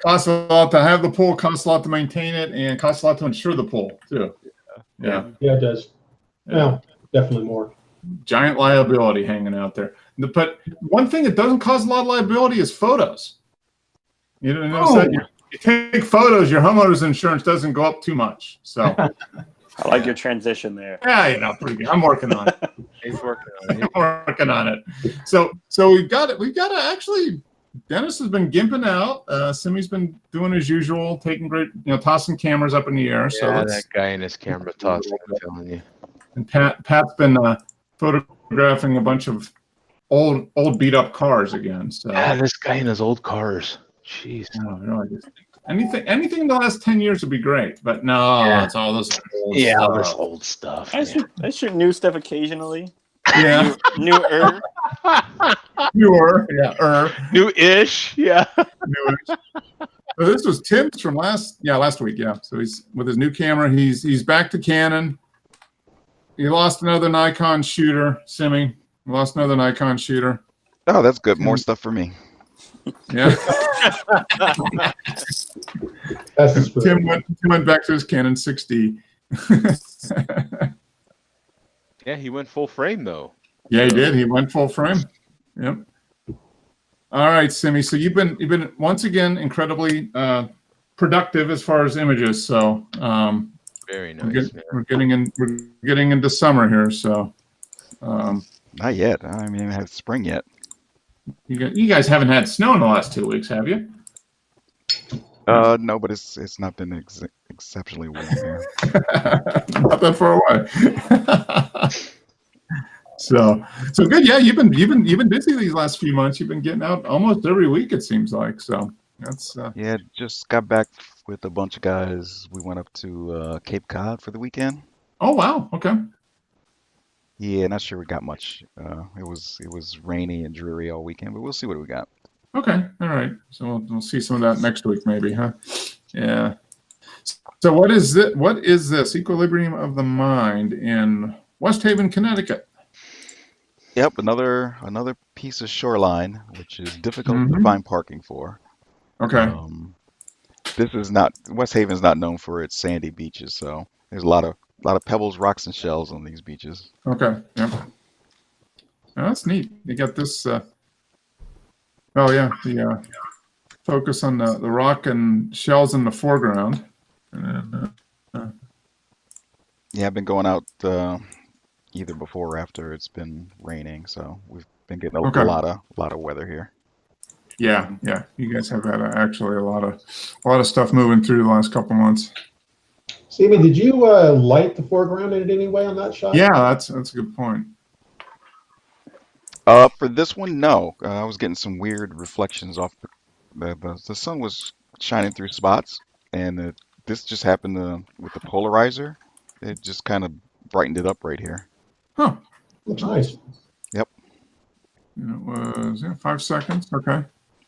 costs a lot to have the pool, costs a lot to maintain it, and costs a lot to insure the pool too. Yeah. Yeah, it does. Well, definitely more. Giant liability hanging out there. But one thing that doesn't cause a lot of liability is photos. You know, notice that you take photos, your homeowner's insurance doesn't go up too much. So I like your transition there. yeah, you know, pretty good. I'm working on it. He's working on it. I'm working on it. So we've got it. We've got to actually. Dennis has been gimping out. Simi's been doing his usual, taking great, tossing cameras up in the air. So Yeah, let's, that guy in his camera tossing, I'm telling you. and Pat's been photographing a bunch of old beat up cars again. So Yeah, this guy in his old cars. Jeez. anything in the last 10 years would be great, but no, Yeah. it's all this old Yeah, all this stuff. old stuff. I shoot new stuff occasionally. Yeah, Newer. newer, New-ish, yeah. newer. So this was Tim's from last week. Yeah, so he's with his new camera. He's back to Canon. He lost another Nikon shooter. Simi lost another Nikon shooter. Oh, that's good. More stuff for me. Yeah. That's the spirit. Tim went back to his Canon 6D. Yeah, he went full frame though. Yeah, he did. He went full frame. Yep. All right, Simi. So you've been once again incredibly productive as far as images. So Very we're, nice. we're getting into summer here. So Not yet. I mean, I haven't had spring yet. you guys haven't had snow in the last 2 weeks, have you? No, but it's not been exceptionally warm here. Not that far away. So good. Yeah, you've been busy these last few months. You've been getting out almost every week, it seems like. So that's Yeah, just got back with a bunch of guys. We went up to Cape Cod for the weekend. oh wow. Okay. Yeah, not sure we got much. It was rainy and dreary all weekend, but we'll see what we got. Okay. All right. So we'll see some of that next week, maybe, huh? Yeah. So what is it? What is this Equilibrium of the Mind in West Haven, Connecticut? Yep, another piece of shoreline, which is difficult to Mhm. find parking for. Okay. This is not West Haven's not known for its sandy beaches, so there's a lot of lot of pebbles, rocks, and shells on these beaches. Okay. Yep. Oh, that's neat. You got this. Oh yeah, the focus on the rock and shells in the foreground. And then, Yeah, I've been going out either before or after it's been raining, so we've been getting a Okay. lot of weather here. yeah, you guys have had actually a lot of stuff moving through the last couple months. Sammy, did you light the foreground in any way on that shot? Yeah, that's a good point. For this one, no. I was getting some weird reflections off the sun was shining through spots, and this just happened with the polarizer. It just kind of brightened it up right here. Huh. Looks nice. And it was 5 seconds. Okay.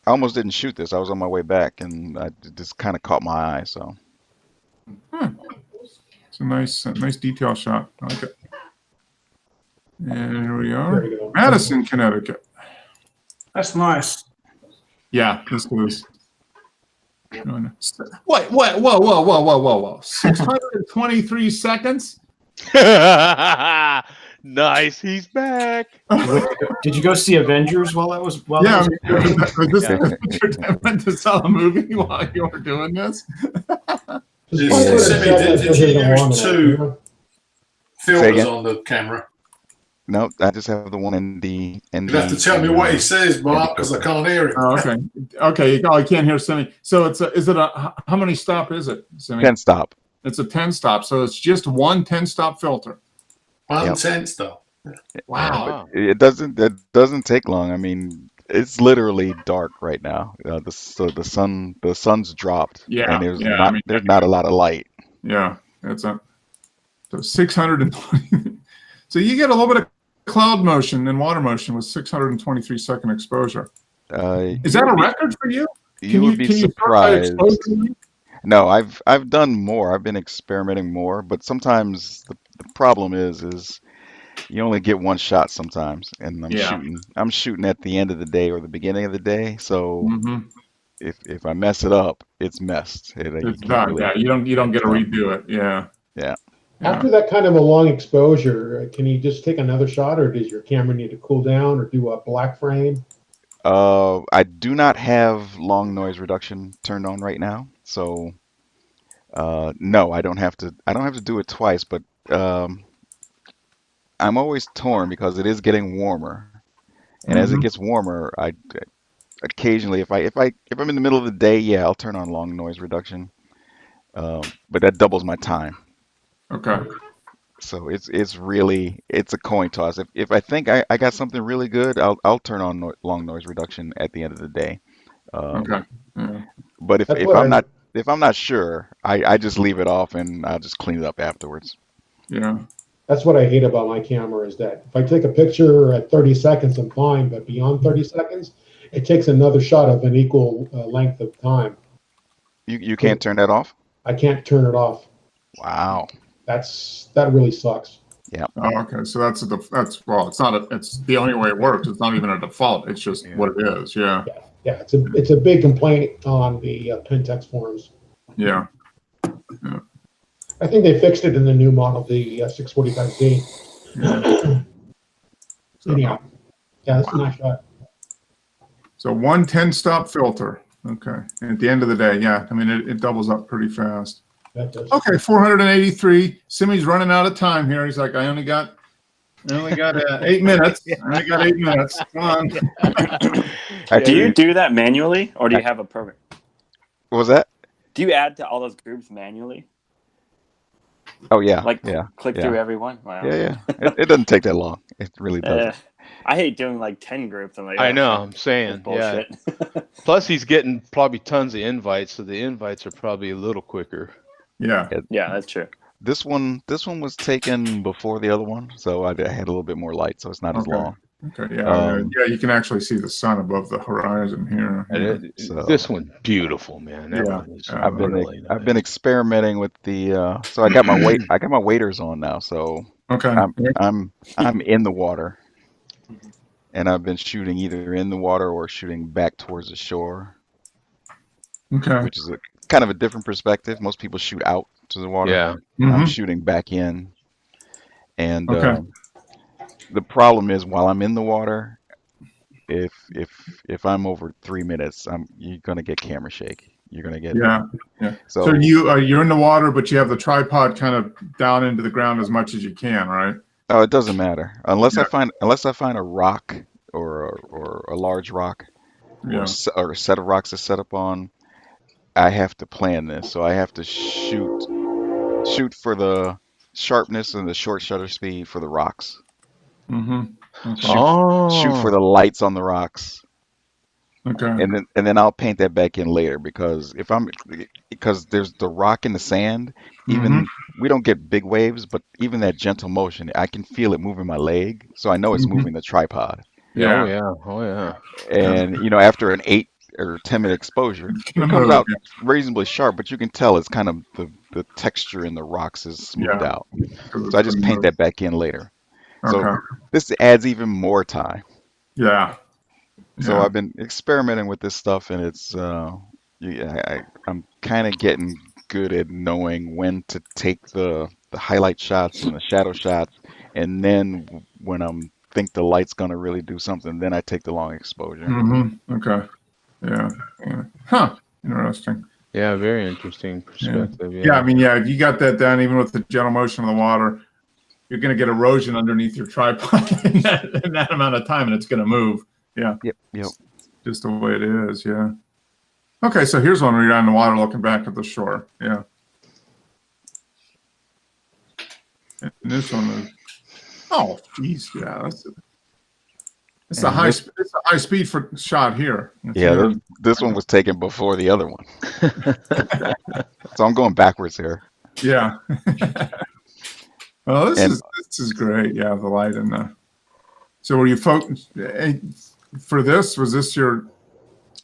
I almost didn't shoot this. I was on my way back, and it just kind of caught my eye. So It's a nice detail shot. I like it. And here we There are, you go. Madison, Connecticut. That's nice. Yeah, this was. Wait, whoa. 623 seconds? Nice, he's back. Did you go see Avengers while that was? While Yeah, that was- was this your attempt to sell a movie while you were doing this? Just why put a Sammy, shot did that you doesn't use go on it, two? you know? Say Filters again? on the camera. no, I just have the one in the. You have to tell me what he says, Mark, because I can't hear it. Oh, okay. Oh, I can't hear Simi. So how many stop is it, Simi? 10 stop. It's a 10 stop. So it's just one 10 stop filter. 110 stuff. Wow. It doesn't take long. I mean, it's literally dark right now. The sun's dropped. Yeah, and there's yeah, not I mean- there's not a lot of light. Yeah, so 620. So you get a little bit of cloud motion and water motion with 623 second exposure. Is that a record for you? You would be can you start by surprised. exposing? No, I've done more. I've been experimenting more, but sometimes the problem is you only get one shot sometimes, and Yeah. I'm shooting at the end of the day or the beginning of the day. So Mhm. if I mess it up, it's messed. You It's can't done. really- Yeah, you don't get to redo it. Yeah. Yeah. After that kind of a long exposure, can you just take another shot, or does your camera need to cool down, or do a black frame? I do not have long noise reduction turned on right now, so no, I don't have to. I don't have to do it twice, but I'm always torn because it is getting warmer, and as it Mhm. gets warmer, I occasionally, if I'm in the middle of the day, yeah, I'll turn on long noise reduction, but that doubles my time. Okay. So it's really a coin toss. If I think I got something really good, I'll turn on long noise reduction at the end of the day. Okay. Yeah. But That's if what I'm not sure, I just leave it off and I'll just clean it up afterwards. Yeah. That's what I hate about my camera, is that if I take a picture at 30 seconds, I'm fine, but beyond 30 seconds, it takes another shot of an equal length of time. You can't turn that off? I can't turn it off. Wow. That really sucks. Oh, okay. So that's well, it's the only way it works. It's not even a default. It's just Yeah. what it is. Yeah. Yeah, it's a big complaint on the Pentex forums. Yeah. I think they fixed it in the new model, the 645D. Yeah. Anyhow, yeah, that's a nice shot. So 110 stop filter. Okay. And at the end of the day, yeah. I mean, it doubles up pretty fast. That does. Okay, 483. Simi's running out of time here. He's like, I only got 8 minutes. I only got 8 minutes. Come on. Do you do that manually, or do you have a program? What was that? Do you add to all those groups manually? Oh yeah. Like yeah. click yeah. through every one? Wow. Yeah. It doesn't take that long. It really doesn't. I hate doing like 10 groups. I'm like, I oh, know. shit, I'm saying, that's yeah. bullshit. Plus, he's getting probably tons of invites, so the invites are probably a little quicker. Yeah. Yeah, that's true. This one was taken before the other one, so I had a little bit more light, so it's not as Okay. long. Okay. Yeah. Um, Yeah. You can actually see the sun above the horizon here. And So- this one's beautiful, man. That Yeah. one is I've really I've been experimenting with the so I got my waders on now, so Okay. I'm in the water, and I've been shooting either in the water or shooting back towards the shore, Okay. which is kind of a different perspective. Most people shoot out to the water. Yeah. I'm Mhm. shooting back in, and Okay. the problem is while I'm in the water, if I'm over 3 minutes, you're gonna get camera shake. You're gonna get Yeah. Yeah. So so. you're in the water, but you have the tripod kind of down into the ground as much as you can, right? Oh, it doesn't matter unless Yeah. I find a rock or a large rock Yeah. or a set of rocks to set up on. I have to plan this, so I have to shoot for the sharpness and the short shutter speed for the rocks. Mm-hmm. Shoot for the lights on the rocks, Okay. and then I'll paint that back in later because because there's the rock in the sand. Even we don't get big waves, but even that gentle motion, I can feel it moving my leg, so I know it's Mhm. moving the tripod. Yeah. Oh Yeah. yeah. Oh yeah. And after an 8 or 10 minute exposure, it Gonna comes move, out yeah. reasonably sharp, but you can tell it's kind of the texture in the rocks is smoothed Yeah. out. 'Cause So I it's just gonna paint move. that back in later. So Okay. this adds even more time. Yeah. So Yeah. I've been experimenting with this stuff, and it's I'm kind of getting good at knowing when to take the highlight shots and the shadow shots, and then when think the light's gonna really do something, then I take the long exposure. Okay. Yeah. Yeah. Huh. Interesting. Yeah. Very interesting perspective. Yeah. I mean, yeah, if you got that down, even with the gentle motion of the water, you're going to get erosion underneath your tripod in that amount of time, and it's going to move. Yeah. Yep. Just the way it is. Yeah. Okay. So here's one where you're on the water looking back at the shore. Yeah. And this one is, oh, geez. Yeah. It's a And high, this- it's a high speed for shot here. Yeah, this one was taken before the other one. So I'm going backwards here. Yeah. Well, And- this is great. Yeah, the light and the. So were you for this? Was this your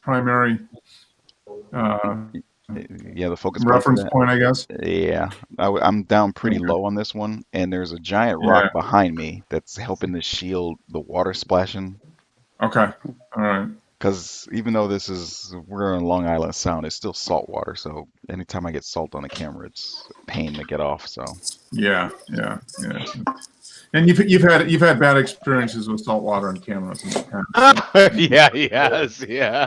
primary Yeah, the focus point for reference that. point? I guess. Yeah, I'm down pretty Okay. low on this one, and there's a giant rock behind me that's helping to shield the water splashing. Okay. All right. Because even though we're on Long Island Sound, it's still salt water. So anytime I get salt on the camera, it's a pain to get off. So Yeah. And you've had bad experiences with salt water and cameras. In the past. Yeah. Yes. Yeah.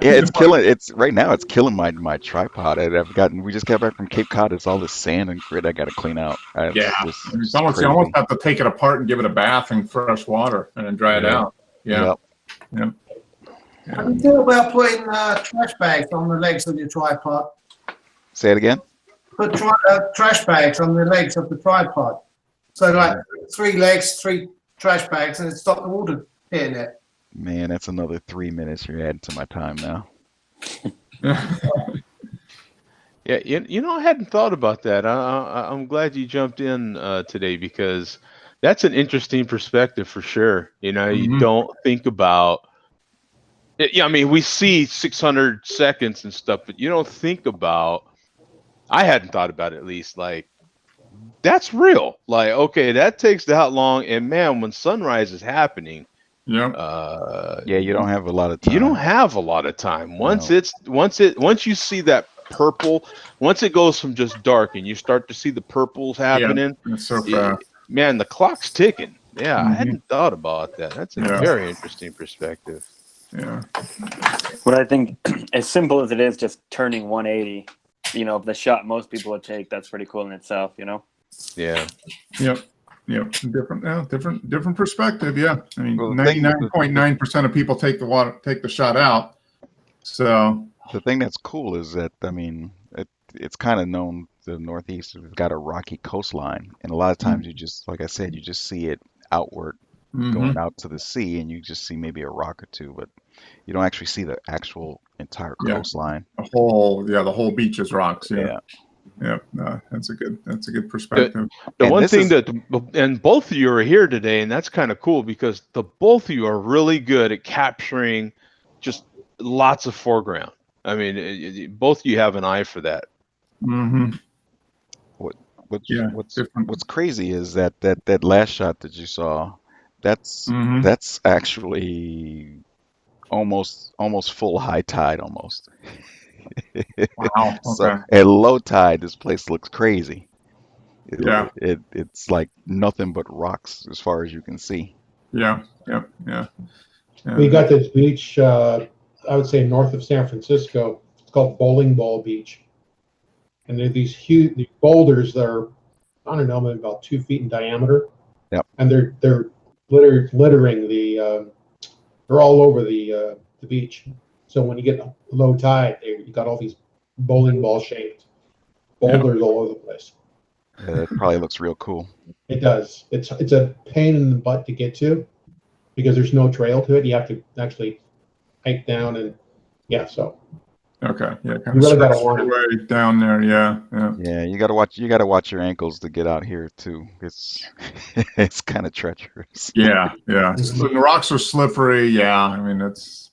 yeah, it's killing. Right now. It's killing my tripod. We just got back from Cape Cod. It's all this sand and grit I got to clean out. It's almost you almost have to take it apart and give it a bath in fresh water and then dry it out. Yeah. Yep. Have you thought about putting trash bags on the legs of your tripod? Say it again. Put trash bags on the legs of the tripod. So like 3 legs, 3 trash bags, and stop the water hitting it. Man, that's another 3 minutes you're adding to my time now. Yeah, I hadn't thought about that. I'm glad you jumped in today because that's an interesting perspective for sure. You don't think about it. Yeah, I mean, we see 600 seconds and stuff, but you don't think about. I hadn't thought about it, at least. Like, that's real. Like, okay, that takes that long, and man, when sunrise is happening, Yeah. You don't have a lot of time. You don't have a lot of time. Once No. once you see that purple, once it goes from just dark and you start to see the purples happening, It's so fast. man, the clock's ticking. Yeah, I Mhm. hadn't thought about that. That's a Yeah. very interesting perspective. Yeah. What I think, as simple as it is, just turning 180, the shot most people would take, that's pretty cool in itself, Yeah. Yep. Different perspective. Yeah. I mean, Well, the thing- 99.9% of people take the shot out. So The thing that's cool is that, I mean, it's kind of known the Northeast has got a rocky coastline, and a lot of times like I said, you just see it outward going out to the sea, and you just see maybe a rock or two, but you don't actually see the actual entire Yeah. coastline. the whole beach is rocks. Yeah. No, that's a good perspective. The And one this thing is- and both of you are here today, and that's kind of cool because the both of you are really good at capturing just lots of foreground. I mean, both of you have an eye for that. Mm-hmm. What's Different. crazy is that last shot that you saw, that's Mhm. that's actually almost full high tide almost. Wow. So Okay. at low tide, this place looks crazy. Yeah. It's like nothing but rocks as far as you can see. Yeah. Yep. Yeah. We got this beach, I would say north of San Francisco. It's called Bowling Ball Beach. And they're these huge boulders that are, I don't know, maybe about 2 feet in diameter. Yep. And they're littering the, they're all over the beach. So when you get low tide, you got all these bowling ball shaped boulders all over the place. It probably looks real cool. It does. It's a pain in the butt to get to because there's no trail to it. You have to actually hike down and so Okay. Yeah. Kind you really of gotta stretch want it. your way down there. Yeah. Yeah. Yeah, you gotta watch your ankles to get out here too. It's it's kind of treacherous. Yeah. Yeah. So the rocks are slippery. Yeah. I mean, it's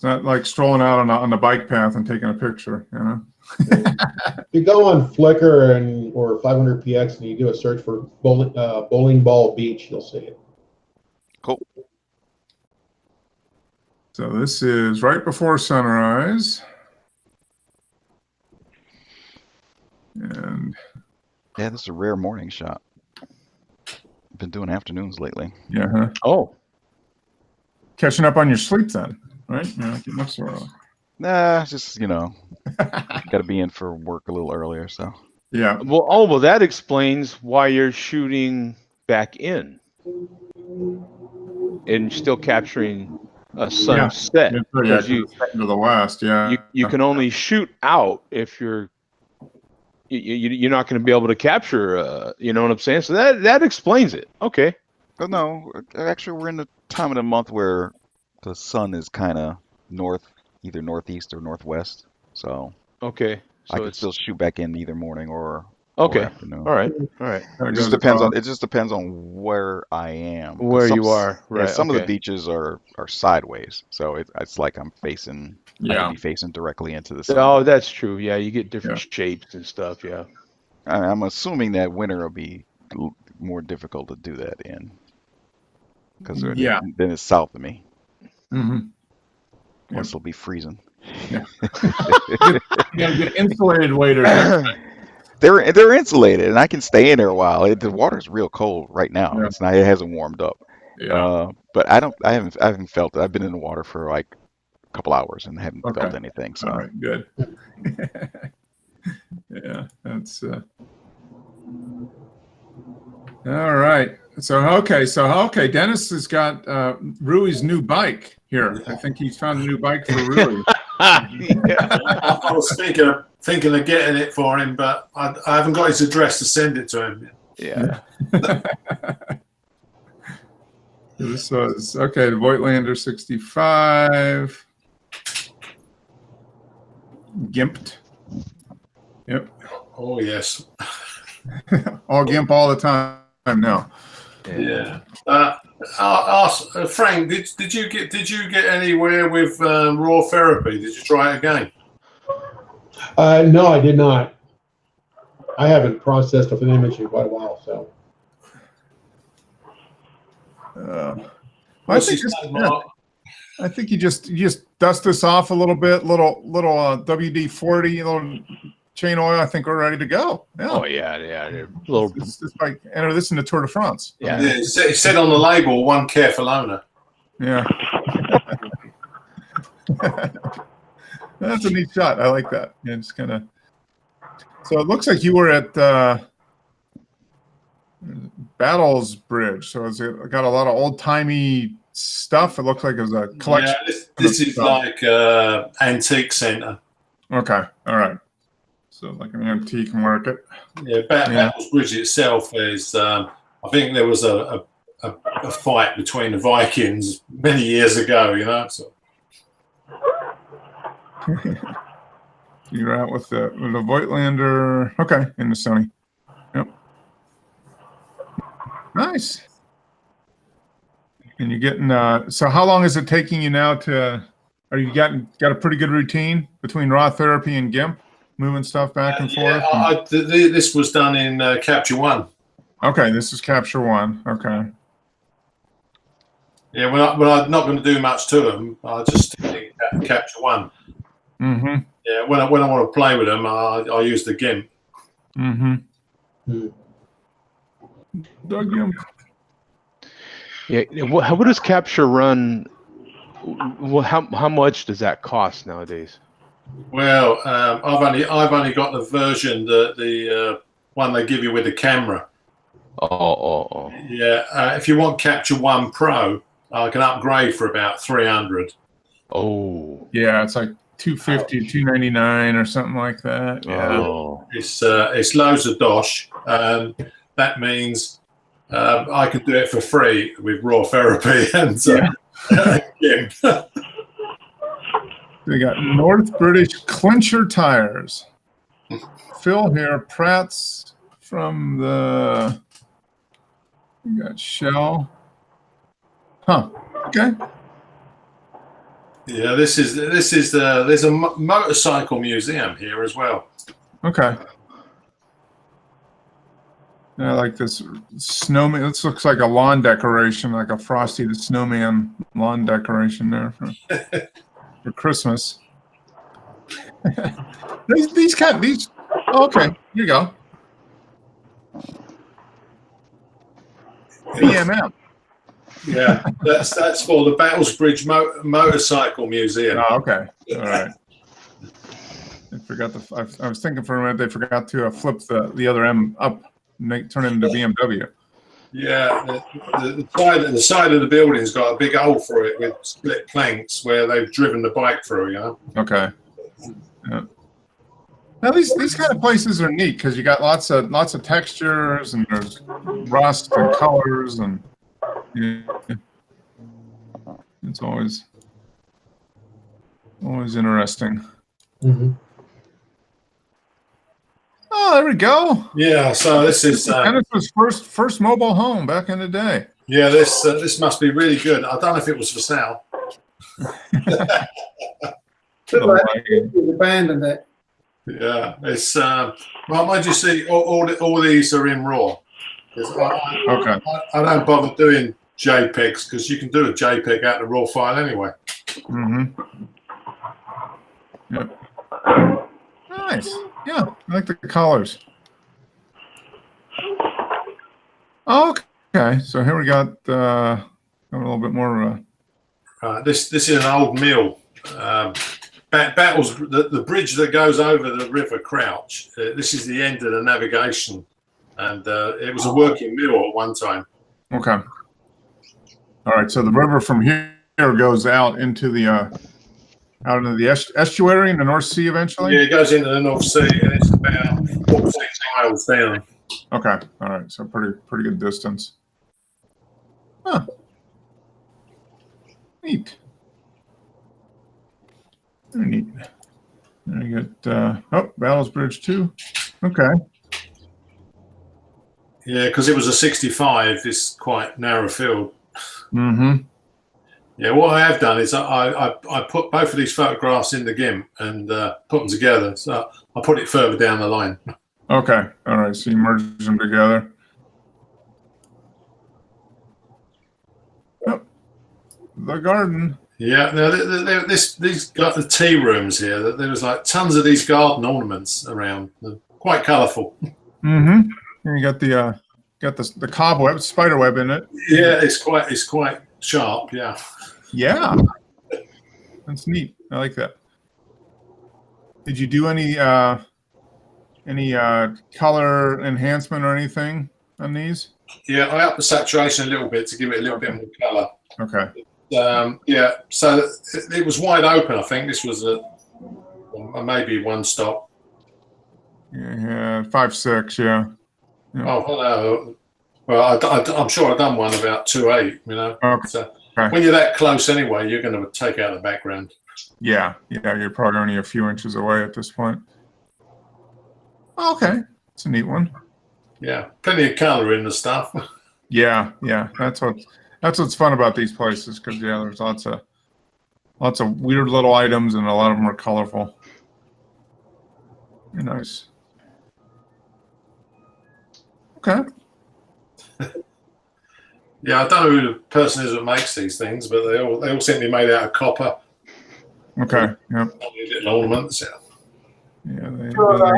not like strolling out on the bike path and taking a picture. You know. If you go on Flickr or 500px and you do a search for bowling ball beach, you'll see it. Cool. So this is right before sunrise. And Yeah, this is a rare morning shot. I've been doing afternoons lately. yeah, huh? Oh, Catching up on your sleep then, right? Yeah, not getting up so early. Nah, just gotta be in for work a little earlier. So Yeah. well, that explains why you're shooting back in and still capturing a sunset. Yeah, Because you to the west. Yeah. you can only shoot out if you're not going to be able to capture. You know what I'm saying? So that explains it. Okay. but no, actually we're in the time of the month where the sun is kind of either northeast or northwest. So Okay. I So can it's still shoot back in either morning or okay. afternoon. All right. It just depends on where I am. 'Cause Where you are, Yeah, right? some of the okay. beaches are sideways, so it's like I'm facing. I Yeah. could be facing directly into the sun. Oh, that's true. Yeah, you get different shapes and stuff. Yeah. I'm assuming that winter will be more difficult to do that in, because then it's south of me. Mm-hmm. Plus it'll be freezing. Yeah. You gotta get insulated waders. They're insulated, and I can stay in there a while. The water's real cold right now. Yeah. It's not. It hasn't warmed up. Yeah. But I haven't felt it. I've been in the water for like a couple hours and haven't Okay. felt anything. So All right. Good. Yeah. That's. All right. So okay. Dennis has got Rui's new bike here. I think he's found a new bike for Rui. I was thinking of getting it for him, but I haven't got his address to send it to him. yeah. This was okay. The Voigtlander 65. Gimped. Yep. Oh yes. All GIMP all the time now. Yeah. Frank, did you get anywhere with raw therapy? Did you try it again? No, I did not. I haven't processed an image in quite a while, so. I think you just dust this off a little bit, little WD-40, little chain oil. I think we're ready to go. Yeah. Oh yeah. A little. It's like enter this in the Tour de France. Yeah. Yeah, it said on the label, one careful owner. Yeah. That's a neat shot. I like that. Yeah, just kind of. So it looks like you were at Battles Bridge. So it's got a lot of old timey stuff. It looks like it was a collection. Yeah, this is like antique center. Okay. All right. So like an antique market. Yeah, Battles Bridge itself is. I think there was a fight between the Vikings many years ago. You know. So. You're out with the Voigtlander. Okay, in the Sony. Yep. Nice. And you're getting. So how long is it taking you now to? Are you got a pretty good routine between raw therapy and GIMP, moving stuff back and forth? This was done in Capture One. Okay, this is Capture One. Okay. Yeah, we're not going to do much to them. I just Capture One. Mm-hmm. Yeah, when I want to play with them, I use the GIMP. Mm-hmm. GIMP. Yeah. What does Capture Run? Well, how much does that cost nowadays? Well, I've only got the version, the one they give you with the camera. Oh. Yeah. If you want Capture One Pro, I can upgrade for about 300. Oh. Yeah, it's like 250, 299 or something like that. Yeah. Oh. It's loads of dosh. That means I can do it for free with raw therapy and GIMP. We got North British Clincher tires. Phil here, Pratt's from the. We got Shell. Huh. Okay. Yeah, there's a motorcycle museum here as well. Okay. Yeah, I like this snowman. This looks like a lawn decoration, like a Frosty the Snowman lawn decoration there for Christmas. these. Oh, okay, here you go. BMM. Yeah, that's for the Battlesbridge Motorcycle Museum. Oh, okay. All right. I forgot I was thinking for a minute they forgot to flip the other M up, and turn it into BMW. Yeah, the side of the building's got a big hole for it with split planks where they've driven the bike through. You know. Okay. Yeah. Now these kind of places are neat because you got lots of textures and there's rust and colors and it's always interesting. Mm-hmm. Oh, there we go. Yeah, so this is Dennis's first mobile home back in the day. Yeah, this must be really good. I don't know if it was for sale. Abandoned it. Yeah, it's well, mind you see, all these are in RAW. Okay. I don't bother doing JPEGs because you can do a JPEG out of the RAW file anyway. Mm-hmm. Yep. Nice. Yeah, I like the colors. Okay, so here we got a little bit more. This is an old mill. Battles the bridge that goes over the River Crouch. This is the end of the navigation, and it was a working mill at one time. Okay. All right, so the river from here goes out into the estuary in the North Sea eventually. Yeah, it goes into the North Sea, and it's about 4 or 6 miles down. Okay. All right, so pretty good distance. Huh. Neat. Very neat. Then you got Battlesbridge 2. Okay. Yeah, because it was a 65. It's quite narrow field. Mm-hmm. Yeah, what I have done is I put both of these photographs in the GIMP and put them together. So I put it further down the line. Okay. All right. So you merge them together. Oh, the garden. Yeah. Now these got the tea rooms here. There was like tons of these garden ornaments around. They're quite colourful. Mm-hmm. And you got the cobweb, spider web in it. Yeah, it's quite sharp. Yeah. Yeah. That's neat. I like that. Did you do any color enhancement or anything on these? Yeah, I upped the saturation a little bit to give it a little bit more colour. Okay. Yeah, so it was wide open. I think this was maybe one stop. Yeah, 5.6. Yeah. Oh, hello. Well, I'm sure I've done one about 2.8. You know. Okay. So when you're that close anyway, you're going to take out the background. Yeah. You're probably only a few inches away at this point. Okay, it's a neat one. Yeah, plenty of color in the stuff. Yeah. That's what's fun about these places because there's lots of weird little items and a lot of them are colorful. Very nice. Okay. Yeah, I don't know who the person is that makes these things, but they all seem to be made out of copper. Okay. Yep. Lovely little ornaments. Yeah.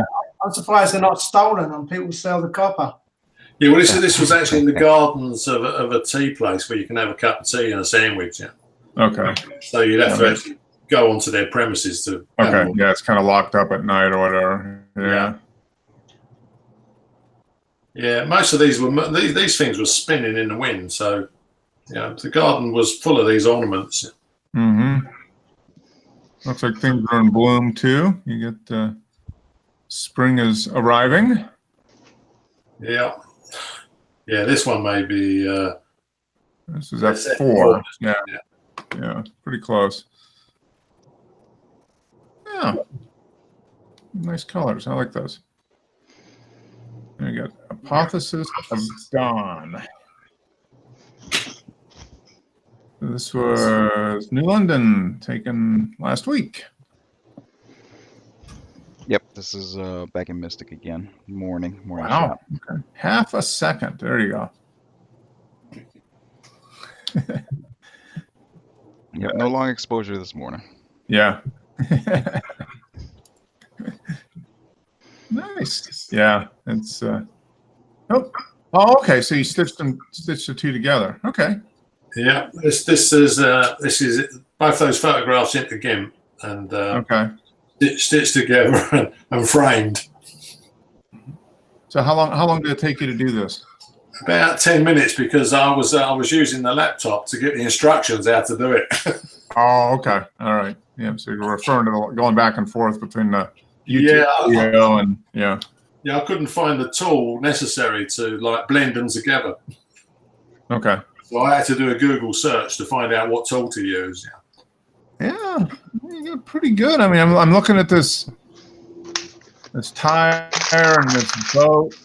I'm surprised they're not stolen and people sell the copper. Yeah, well, this was actually in the gardens of a tea place where you can have a cup of tea and a sandwich. Yeah. Okay. So you'd have to actually go onto their premises to. Okay. Yeah, it's kind of locked up at night or whatever. Yeah. Yeah, most of these things were spinning in the wind, so the garden was full of these ornaments. Mm-hmm. Looks like things are in bloom too. You get spring is arriving. Yeah. Yeah, this one may be. This is at 4. Yeah. Yeah, pretty close. Yeah. Nice colors. I like those. There you go. Hypothesis of Dawn. This was New London, taken last week. Yep, this is back in Mystic again. Morning Wow. shot. Okay. Half a second. There you go. Yep, no long exposure this morning. Yeah. Nice. Yeah. It's oh, okay. So you stitched the two together. Okay. Yeah, this is both those photographs into GIMP and Okay. stitched together and framed. So how long did it take you to do this? About 10 minutes because I was using the laptop to get the instructions how to do it. Oh, okay. All right. Yeah. So you're referring to going back and forth between the YouTube video and yeah. Yeah, I couldn't find the tool necessary to like blend them together. Okay. So I had to do a Google search to find out what tool to use. Yeah, you're pretty good. I mean, I'm looking at this tire and this boat.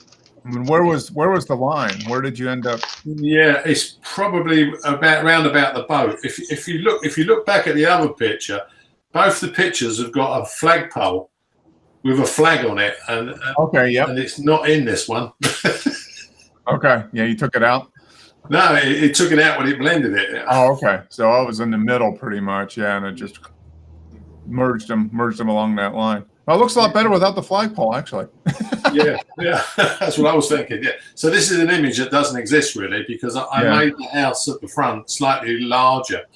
I mean, where was the line? Where did you end up? Yeah, it's probably round about the boat. If you look back at the other picture, both the pictures have got a flagpole with a flag on it, and okay, yeah, and it's not in this one. Okay, yeah, you took it out. No, it took it out when it blended it. Oh, okay. So I was in the middle pretty much, yeah, and it just merged them along that line. Well, it looks a lot better without the flagpole, actually. Yeah, that's what I was thinking. Yeah. So this is an image that doesn't exist really because I made the house at the front slightly larger.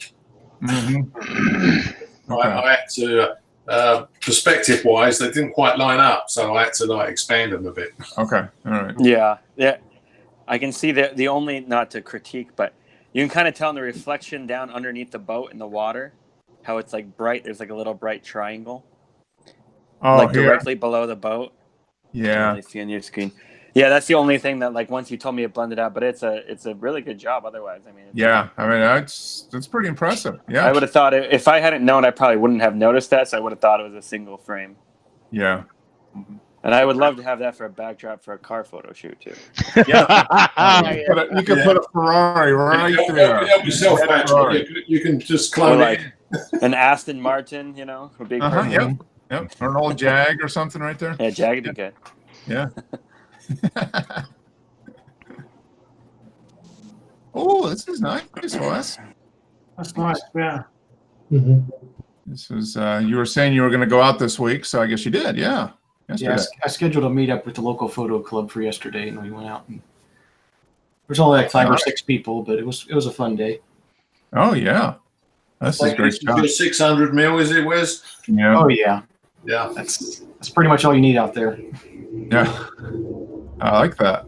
Mm-hmm. Okay. I had to, perspective-wise, they didn't quite line up, so I had to like expand them a bit. Okay. All right. Yeah. I can see the only, not to critique, but you can kind of tell in the reflection down underneath the boat in the water how it's like bright. There's like a little bright triangle. Oh, like here? directly below the boat. Yeah. I see on your screen. Yeah, that's the only thing that like once you told me it blended out, but it's a really good job otherwise. I mean, Yeah, I mean that's pretty impressive. Yeah. I would have thought if I hadn't known, I probably wouldn't have noticed that. So I would have thought it was a single frame. Yeah. And I would love to have that for a backdrop for a car photo shoot too. Yeah. You could put a Ferrari right there. Help yourself, Patrick. You can just clone like it. an Aston Martin, a big car. Yep. Or an old Jag or something right there. Yeah, Jag would be good. Yeah. Oh, this is nice, Wes. That's nice. Yeah. Mm-hmm. This is you were saying you were going to go out this week, so I guess you did. Yeah. Yesterday. Yeah, I scheduled a meetup with the local photo club for yesterday, and we went out. And there's only like 5 or 6 people, but it was a fun day. Oh yeah, this is great stuff. 600 mil, is it, Wes? Yeah. Oh yeah, Yeah. that's pretty much all you need out there. Yeah. I like that.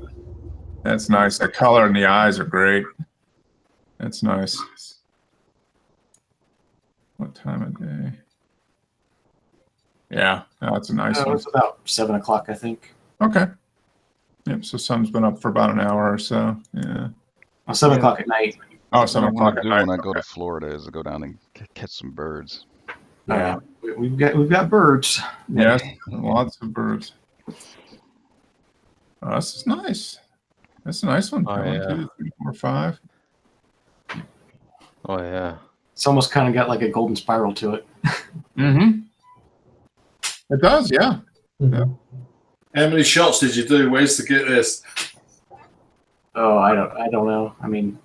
That's nice. The color and the eyes are great. That's nice. What time of day? Yeah, that's a nice one. It's about 7 o'clock, I think. Okay. Yep. So sun's been up for about an hour or so. Yeah. 7 o'clock at night. Oh, 7 What I o'clock want at to do night. when I go to Okay. Florida is to go down and catch some birds. Yeah. We've got birds. Yes, lots of birds. Oh, this is nice. That's a nice one. Oh, 1, yeah. 2, 3, 4, 5. Oh yeah. It's almost kind of got like a golden spiral to it. Mm-hmm. It does, yeah. Mm-hmm. How many shots did you do, Wes, to get this? Oh, I don't know. I mean,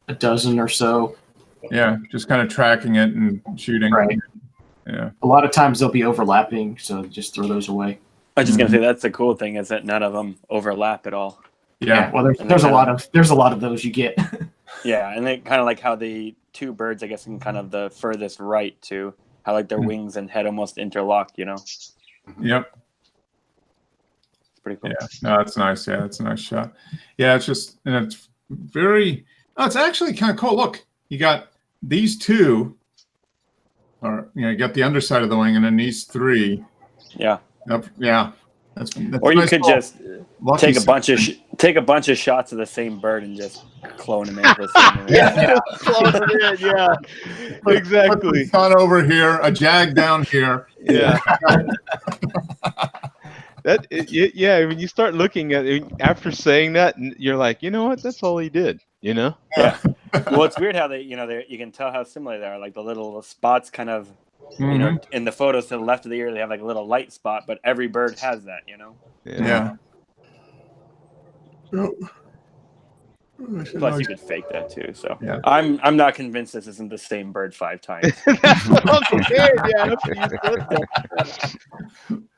a dozen or so. Yeah, just kind of tracking it and shooting. Right. Yeah. A lot of times they'll be overlapping, so just throw those away. I was just gonna say that's the cool thing is that none of them overlap at all. Yeah. Well, there's a lot of those you get. Yeah, and they kind of like how the two birds, I guess, in kind of the furthest right too, how like their wings and head almost interlock. You know, Yep. it's pretty cool. Yeah. No, that's nice. Yeah, that's a nice shot. Yeah, it's just, and it's very. Oh, it's actually kind of cool. Look, you got these two. Or you got the underside of the wing, and then these three. Yeah. Yep. Yeah. That's Or you nice could call. just Lucky take a bunch of shots of the same bird and just clone them in for the same image. Yeah, Put exactly. the sun over here, a jag down here. Yeah. Yeah, when you start looking at it, after saying that, you're like, you know what? That's all he did. You know? Yeah. Well, it's weird how you can tell how similar they are. Like the little spots, kind of, you know, in the photos to the left of the ear, they have like a little light spot, but every bird has that. You know. Yeah. Plus, you could fake that too. So Yeah. I'm not convinced this isn't the same bird 5 times. That's what I'm saying. Yeah. That's what you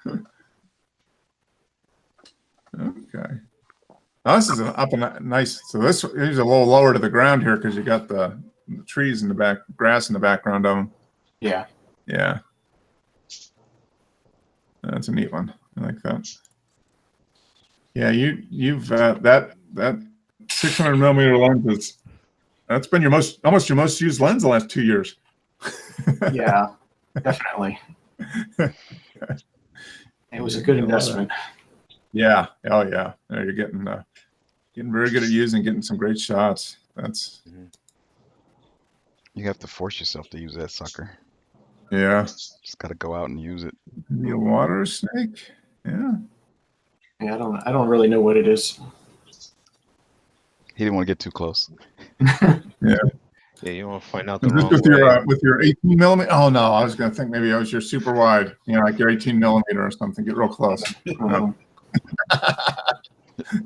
said. Okay. Now this is up and nice. So this is a little lower to the ground here because you got the trees in the back, grass in the background of them. Yeah. Yeah. That's a neat one. I like that. Yeah, you've that 600 millimeter lens that's been almost your most used lens the last 2 years. Yeah, definitely. It was a good investment. Yeah. Oh yeah. You're getting very good at using, getting some great shots. That's You have to force yourself to use that sucker. yeah. Just got to go out and use it. The water snake. Yeah. Yeah, I don't really know what it is. He didn't want to get too close. Yeah, you want to find out the Is this wrong with your 18 millimeter? Oh no, I was gonna think maybe it was your super wide. You know, like your 18 millimeter or something. Get real close.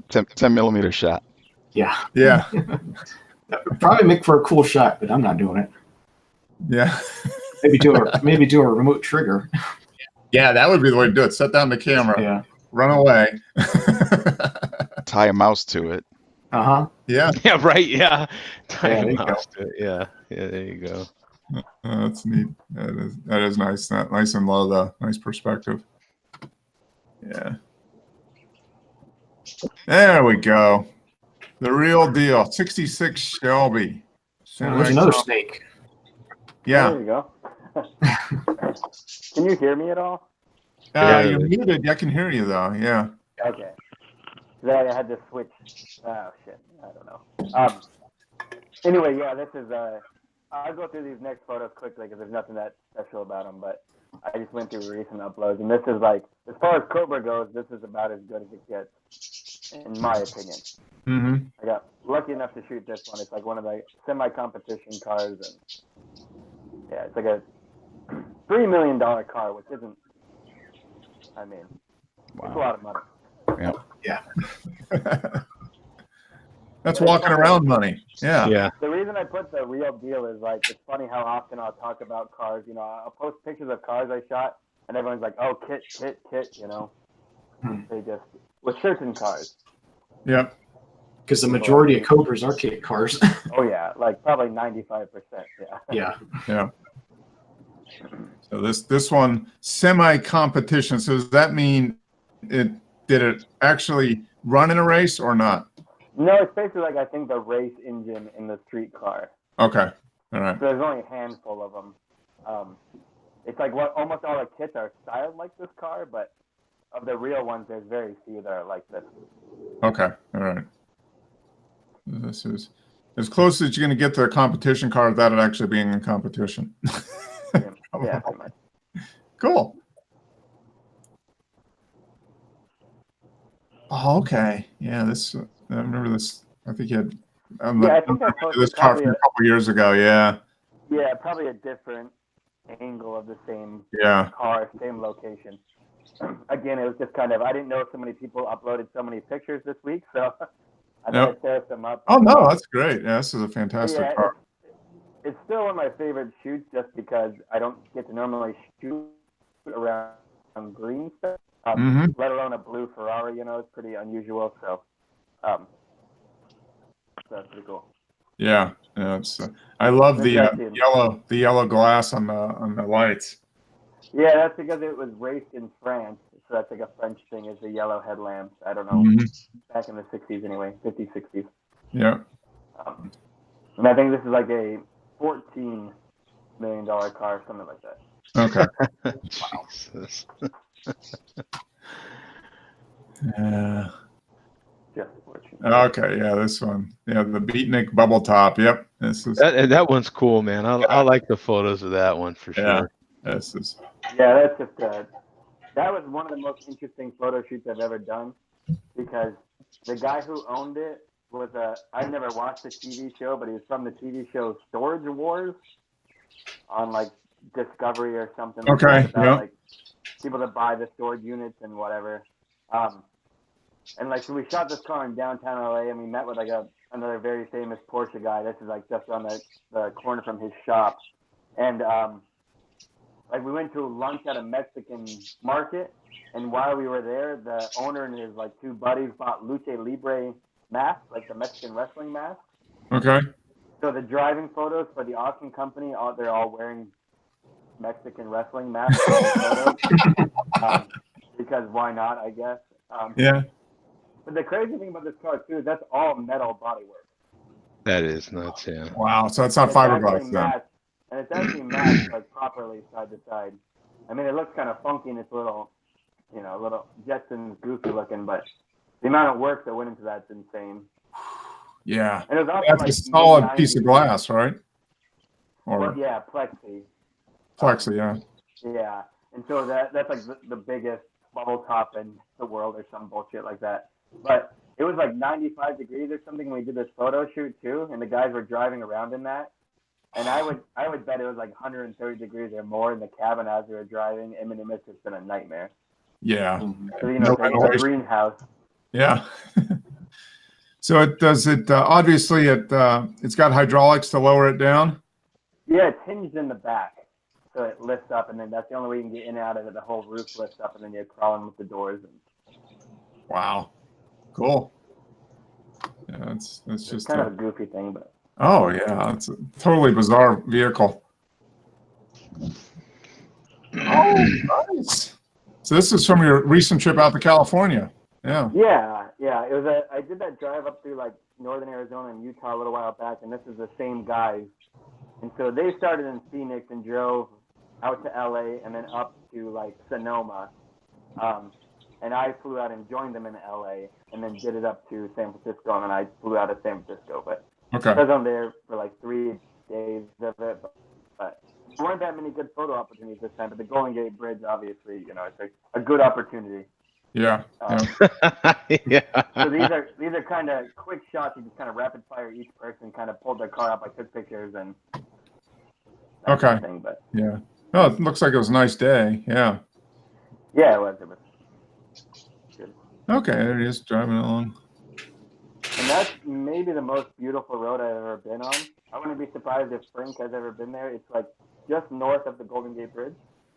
10 millimeter shot. Yeah. Yeah. Probably make for a cool shot, but I'm not doing it. Yeah. Maybe do a remote trigger. Yeah, that would be the way to do it. Set down the camera. Yeah. Run away. Tie a mouse to it. Uh-huh. Yeah. Yeah, right. Yeah. there you go. Yeah. Yeah, there you go. That's neat. That is nice. Nice and low though. Nice perspective. Yeah. There we go. The real deal. 66 Shelby. There's another snake. Yeah. There you go. Can you hear me at all? You're muted. I can hear you though. Yeah. Okay. Then I had to switch. Oh shit! I don't know. Anyway, yeah, this is. I'll go through these next photos quickly because there's nothing that special about them. But I just went through recent uploads, and this is like, as far as Cobra goes, this is about as good as it gets, in my opinion. Mm-hmm. I got lucky enough to shoot this one. It's like one of the semi-competition cars, and yeah, it's like a $3 million car, which isn't. I mean, it's a lot of money. Yeah. That's walking around money. Yeah. Yeah. The reason I put the real deal is like, it's funny how often I'll talk about cars. You know, I'll post pictures of cars I shot, and everyone's like, "Oh, kit," you know. They just with certain cars. Yep. Because the majority of Cobras are kit cars. Oh yeah, like probably 95%. Yeah. Yeah. Yeah. So this one semi-competition. So does that mean did it actually run in a race or not? No, it's basically like I think the race engine in the street car. Okay. All right. So there's only a handful of them. It's like almost all the kits are styled like this car, but of the real ones, there's very few that are like this. Okay. All right. This is as close as you're going to get to a competition car without it actually being in competition. Yeah, pretty much. Cool. Oh, okay. Yeah, this. I remember this. I think you had. Yeah, I think I posted this car probably from a couple years ago. Yeah. Yeah, probably a different angle of the same Yeah. car, same location. Again, it was just kind of, I didn't know so many people uploaded so many pictures this week, so I thought I'd tear some up. Oh no, that's great. Yeah, this is a fantastic Yeah, car. it's still one of my favorite shoots just because I don't get to normally shoot around green stuff, let alone a blue Ferrari. You know, it's pretty unusual. So that's pretty cool. Yeah, it's. I love the yellow glass on the lights. Yeah, that's because it was raced in France, so that's like a French thing. Is the yellow headlamps? I don't know, back in the '60s anyway, '50s, '60s. Yeah. And I think this is like a $14 million car, something like that. Okay. Jesus. Just 14. Okay. Yeah, this one. Yeah, the Beatnik bubble top. Yep. This is. That one's cool, man. I like the photos of that one for Yeah. sure. This is. Yeah, that's just that was one of the most interesting photo shoots I've ever done because the guy who owned it was I've never watched the TV show, but he was from the TV show Storage Wars on like Discovery or something. Like Okay. that, about, Yeah. like people that buy the storage units and whatever. And like, so we shot this car in downtown LA, and we met with like another very famous Porsche guy. This is like just on the corner from his shop, and like we went to lunch at a Mexican market, and while we were there, the owner and his like two buddies bought Lucha Libre masks, like the Mexican wrestling mask. Okay. So the driving photos for the auction company, they're all wearing Mexican wrestling masks. Because why not, I guess. Yeah. But the crazy thing about this car too is that's all metal bodywork. That is nuts, yeah. Wow. So it's not It's actually fiberglass then. matched, and it's actually matched like properly side to side. I mean, it looks kind of funky and it's a little Jetsons goofy looking, but the amount of work that went into that's insane. Yeah. And it was also That's like a solid mid-90s. piece of glass, right? Or Well, yeah, plexi. plexi. Yeah. Yeah, and so that's like the biggest bubble top in the world or some bullshit like that. But it was like 95 degrees or something when we did this photo shoot too, and the guys were driving around in that. And I would bet it was like 130 degrees or more in the cabin as we were driving. I mean, it must have been a nightmare. Yeah. So, you No know, it's a ventilation. greenhouse. Yeah. So obviously it's got hydraulics to lower it down. Yeah, it's hinged in the back. So it lifts up, and then that's the only way you can get in and out of it. The whole roof lifts up, and then you're crawling with the doors. Wow. Cool. Yeah, it's It's just kind of a goofy thing, but oh yeah, it's a totally bizarre vehicle. Oh, nice. So this is from your recent trip out to California. Yeah. yeah. It was I did that drive up through like northern Arizona and Utah a little while back, and this is the same guys. And so they started in Phoenix and drove out to LA and then up to like Sonoma. And I flew out and joined them in LA and then did it up to San Francisco, and then I flew out of San Francisco. But Okay. because I'm there for like 3 days of it, but there weren't that many good photo opportunities this time. But the Golden Gate Bridge, obviously, you know, it's a good opportunity. Yeah. Yeah. So these are kind of quick shots. You just kind of rapid fire each person, kind of pulled their car up. I took pictures and that Okay. kind of thing. But Yeah. Oh, it looks like it was a nice day. Yeah. yeah, it was good. Okay, there it is, driving along. And that's maybe the most beautiful road I've ever been on. I wouldn't be surprised if Frank has ever been there. It's like just north of the Golden Gate Bridge.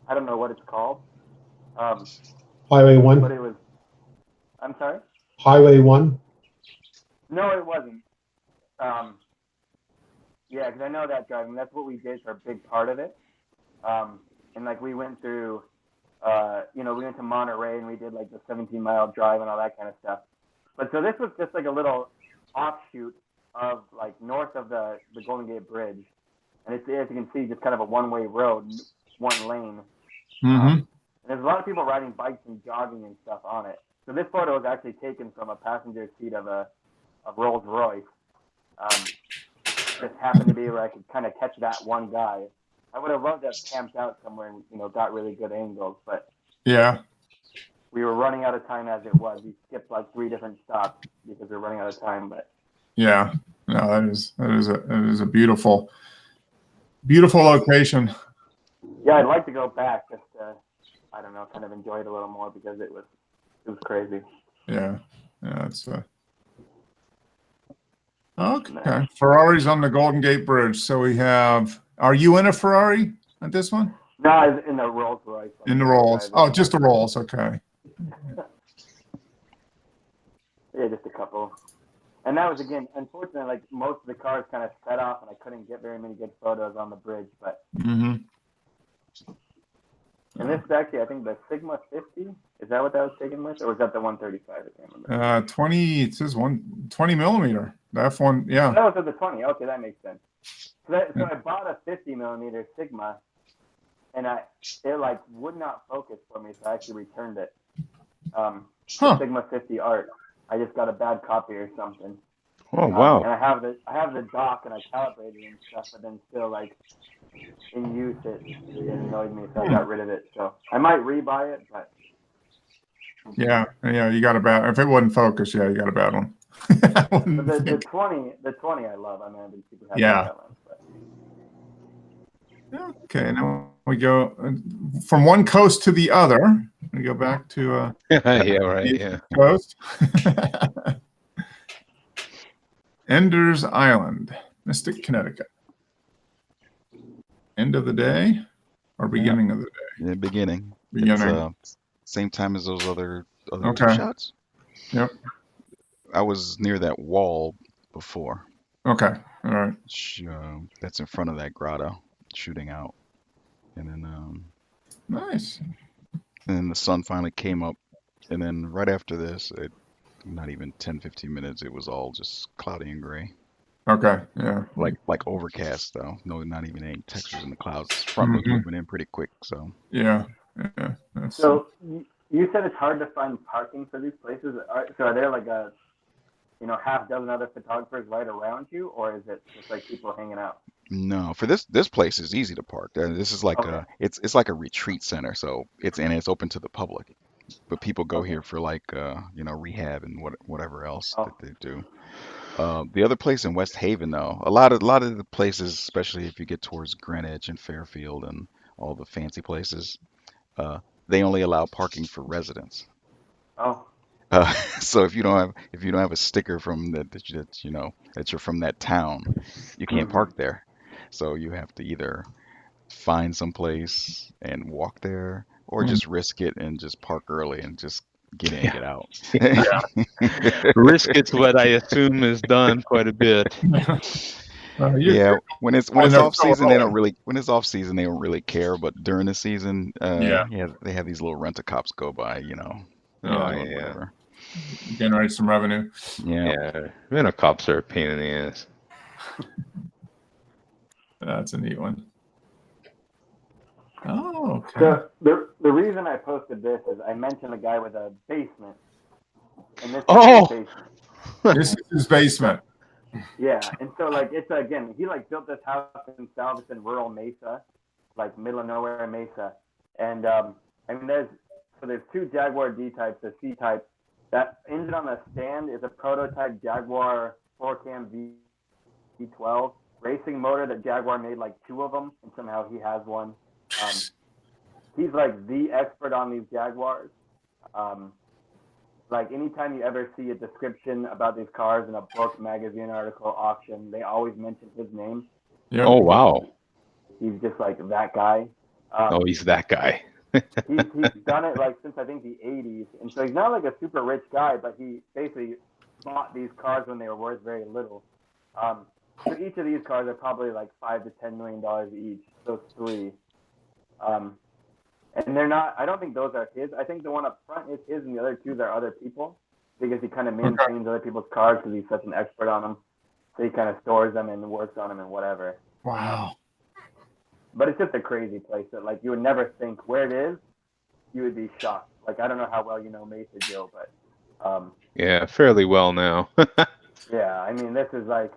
I don't know what it's called. Highway But 1? it was. I'm sorry? Highway 1? No, it wasn't. Yeah, because I know that driving. That's what we did for a big part of it. And like we went through, we went to Monterey and we did like the 17-mile drive and all that kind of stuff. But so this was just like a little offshoot of like north of the Golden Gate Bridge. And it's, as you can see, just kind of a one-way road, one lane. Mm-hmm. And there's a lot of people riding bikes and jogging and stuff on it. So this photo was actually taken from a passenger seat of a Rolls Royce. Just happened to be where I could kind of catch that one guy. I would have loved to have camped out somewhere and got really good angles, but Yeah. we were running out of time as it was. We skipped like 3 different stops because we were running out of time. But Yeah. No, that is a beautiful location. yeah, I'd like to go back just to, I don't know, kind of enjoy it a little more because it was crazy. Yeah. Yeah. It's Okay. Ferrari's on the Golden Gate Bridge. So we have. Are you in a Ferrari at this one? No, I was in the Rolls Royce. In the Rolls. Oh, just the Rolls. Okay. Yeah, just a couple. And that was, again, unfortunately, like most of the cars kind of set off, and I couldn't get very many good photos on the bridge. But Mm-hmm. and this is actually, I think, the Sigma 50. Is that what that was taken with, or was that the 135? I can't remember. 20. It says 20 millimeter. The F1. Yeah. That was at the 20. Okay, that makes sense. So I bought a 50 millimeter Sigma, and it like would not focus for me, so I actually returned it. The Sigma 50 Art. I just got a bad copy or something. Oh wow! And I have the dock and I calibrated it and stuff, but then still like in use it annoyed me, so I got rid of it. So I might rebuy it, but Yeah. You got a bad. If it wouldn't focus, yeah, you got a bad one. but the 20 I love. I mean, I've been super happy Yeah. with that one. Okay. Now we go from one coast to the other. We go back to Yeah, right. Yeah. coast. Ender's Island, Mystic, Connecticut. End of the day or beginning of the day? In the beginning. Beginning. It's, same time as those other Okay. two shots. Yep. I was near that wall before. Okay. All right. That's in front of that grotto, shooting out, and then Nice. and then the sun finally came up, and then right after this, not even 10-15 minutes, it was all just cloudy and gray, Okay. Yeah. like overcast though. No, not even any textures in the clouds. Front was moving in pretty quick, so. Yeah. Yeah. That's, So you said it's hard to find parking for these places. So are there like half dozen other photographers right around you, or is it just like people hanging out? No, for this place is easy to park. This is like Okay. it's like a retreat center, so it's open to the public. But people go Okay. here for like rehab and whatever else Oh. that they do. The other place in West Haven though, a lot of the places, especially if you get towards Greenwich and Fairfield and all the fancy places, they only allow parking for residents. Oh, So if you don't have a sticker from that you're from that town, you can't park there. So you have to either find some place and walk there, or just risk it and just park early and just get in, get out. Risk it's what I assume is done quite a bit. Yeah, when it's Oh, no, off season, they no. don't really care. But during the season, Yeah. they have these little rent-a-cops go by, Oh, doing yeah. whatever. generate some revenue. Yeah. Yeah, man, cops are a pain in the ass. That's a neat one. Oh, okay. so the reason I posted this is I mentioned a guy with a basement, and this is Oh! his basement. This is his basement. Yeah, and so like it's again, he like built this house in Salvation, rural Mesa, like middle of nowhere Mesa, and I mean there's two Jaguar D types, a C type. That engine on the stand is a prototype Jaguar 4-cam V12 racing motor that Jaguar made like two of them, and somehow he has one. He's like the expert on these Jaguars. Like anytime you ever see a description about these cars in a book, magazine, article, auction, they always mention his name. Yep. Oh wow! He's just like that guy. Oh, he's that guy. He's done it like since I think the 80s, and so he's not like a super rich guy, but he basically bought these cars when they were worth very little. So each of these cars are probably like $5 to $10 million each. Those three, and they're not. I don't think those are his. I think the one up front is his, and the other two are other people because he kind of maintains other people's cars because he's such an expert on them. So he kind of stores them and works on them and whatever. Wow. But it's just a crazy place that like you would never think where it is. You would be shocked. Like I don't know how well you know Mesa, Joe, but Yeah, fairly well now. yeah, I mean this is like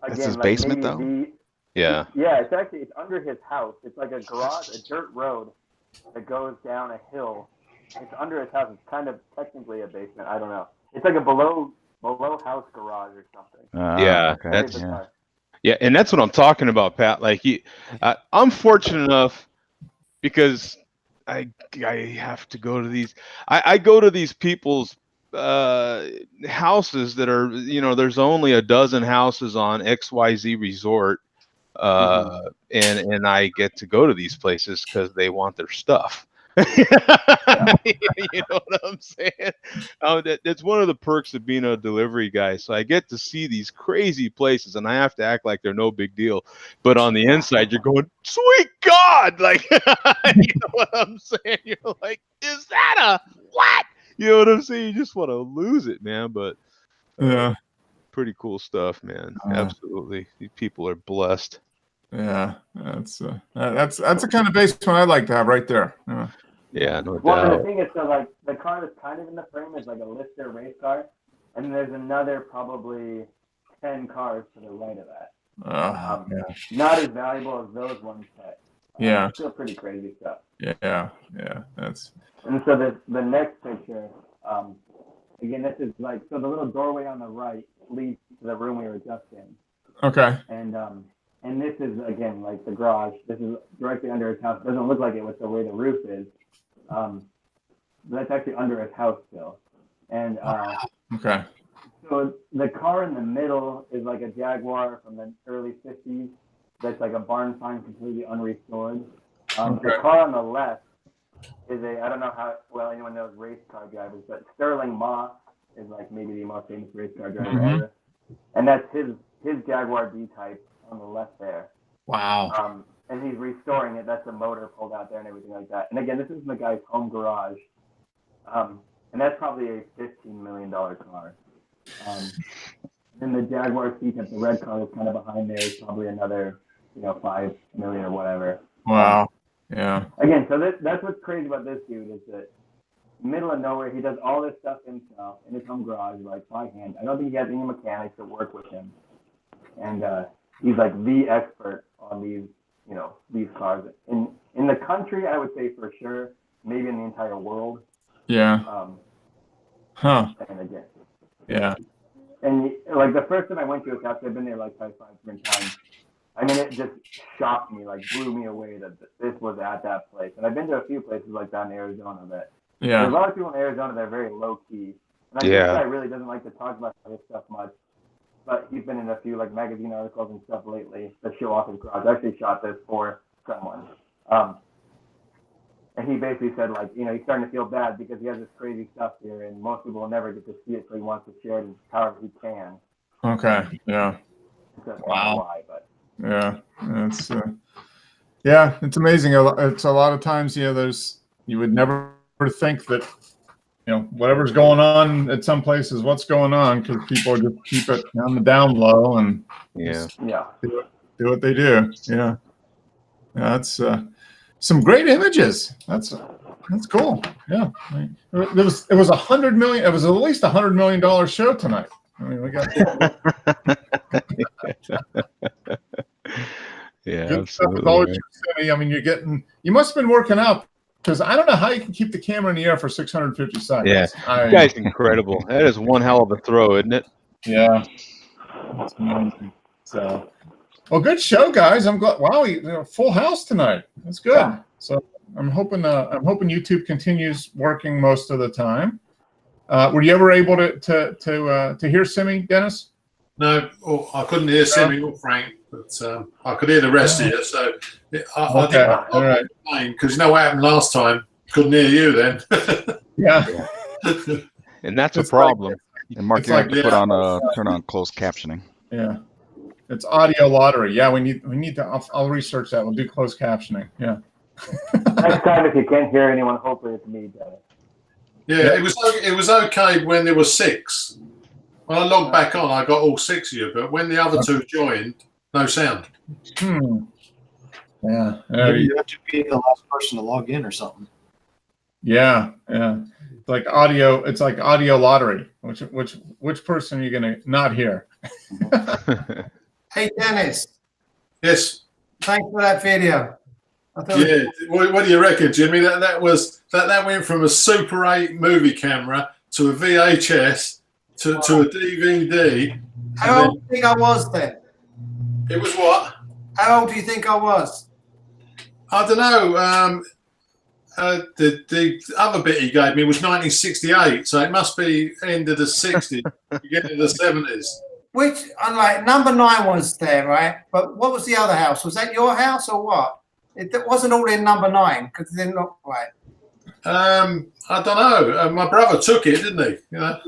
again That's his like basement, maybe Yeah. yeah, it's under his house. It's like a garage, a dirt road that goes down a hill. It's under his house. It's kind of technically a basement. I don't know. It's like a below house garage or something. Yeah, okay. that's- Very bizarre. Yeah, and that's what I'm talking about, Pat. Like, I'm fortunate enough because I have to go to these. I go to these people's houses that are, there's only a dozen houses on XYZ resort. And I get to go to these places because they want their stuff. You know what I'm saying? That's one of the perks of being a delivery guy. So I get to see these crazy places, and I have to act like they're no big deal. But on the inside, you're going, sweet God! Like, you know what I'm saying? You're like, is that a what? You know what I'm saying? You just want to lose it, man. But Yeah. Pretty cool stuff, man. Absolutely. These people are blessed. Yeah, that's the kind of basement I like to have right there. Yeah, no Well, and doubt. the thing is, so like the car that's kind of in the frame is like a Lister race car, and then there's another probably 10 cars to the right of that. Not as valuable as those ones, but Yeah. still pretty crazy stuff. Yeah, that's. And so the next picture, again, this is like, so the little doorway on the right leads to the room we were just in. Okay. And this is, again, like the garage. This is directly under his house. It doesn't look like it with the way the roof is. But that's actually under his house still. And Okay. so the car in the middle is like a Jaguar from the early 50s. That's like a barn find, completely unrestored. The car on the left is I don't know how well anyone knows race car drivers, but Sterling Moss is like maybe the most famous race car driver ever. And that's his Jaguar D-Type on the left there. Wow. And he's restoring it. That's the motor pulled out there and everything like that. And again, this is the guy's home garage. And that's probably a $15 million car. And the Jaguar C-Type, the red car is kind of behind there, is probably another, $5 million or whatever. Wow. Yeah. Again, so that's what's crazy about this dude is that middle of nowhere, he does all this stuff himself in his home garage, like by hand. I don't think he has any mechanics that work with him. And he's like the expert on these, these cars. In the country, I would say for sure, maybe in the entire world. Yeah. And again. Yeah. And like the first time I went to his house, I've been there like 5 different times. I mean, it just shocked me, like blew me away that this was at that place. And I've been to a few places like that in Arizona that there's a lot of people in Arizona that are very low key. And I think this guy really doesn't like to talk about this stuff much. But he's been in a few like magazine articles and stuff lately that show off his garage. I actually shot this for someone. And he basically said like, he's starting to feel bad because he has this crazy stuff here and most people will never get to see it, so he wants to share it however he can. Okay. Yeah. Wow. Why, but. Yeah. It's it's amazing. It's a lot of times, you would never think that, whatever's going on at some places, what's going on, because people just keep it on the down low and do what they do. Yeah. That's some great images. That's cool. Yeah. It was $100 million. It was at least $100 million show tonight. I mean, we got good stuff with all your city. I mean, you must have been working out, because I don't know how you can keep the camera in the air for 650 seconds. Yeah, that guy's incredible. That is one hell of a throw, isn't it? Yeah. That's amazing. So, well, good show, guys. I'm glad. Wow, full house tonight. That's good. Yeah. So I'm hoping YouTube continues working most of the time. Were you ever able to hear Simi, Dennis? No, I couldn't hear Simi or Frank, but I could hear the rest of you. So I think all right. Because what happened last time? Couldn't hear you then. Yeah. And that's a problem. And Mark, you have to turn on closed captioning. Yeah. It's audio lottery. Yeah, we need to. I'll research that. We'll do closed captioning. Yeah. Next time, if you can't hear anyone, hopefully it's me, Dennis. Yeah, it was okay when there were 6. When I logged back on, I got all 6 of you, but when the other 2 joined, no sound. Yeah. Maybe you have to be the last person to log in or something. Yeah. It's like audio. It's like audio lottery. Which person are you gonna not hear? Hey, Dennis. Yes. Thanks for that video. Yeah. What do you reckon, Jimmy? That went from a Super 8 movie camera to a VHS to a DVD. How old do you think I was then? It was what? How old do you think I was? I don't know. The other bit he gave me was 1968, so it must be end of the 60s, beginning of the 70s. Which, unlike number 9 was there, right? But what was the other house? Was that your house or what? It wasn't all in number 9 because it didn't look right. I don't know. My brother took it, didn't he? You know?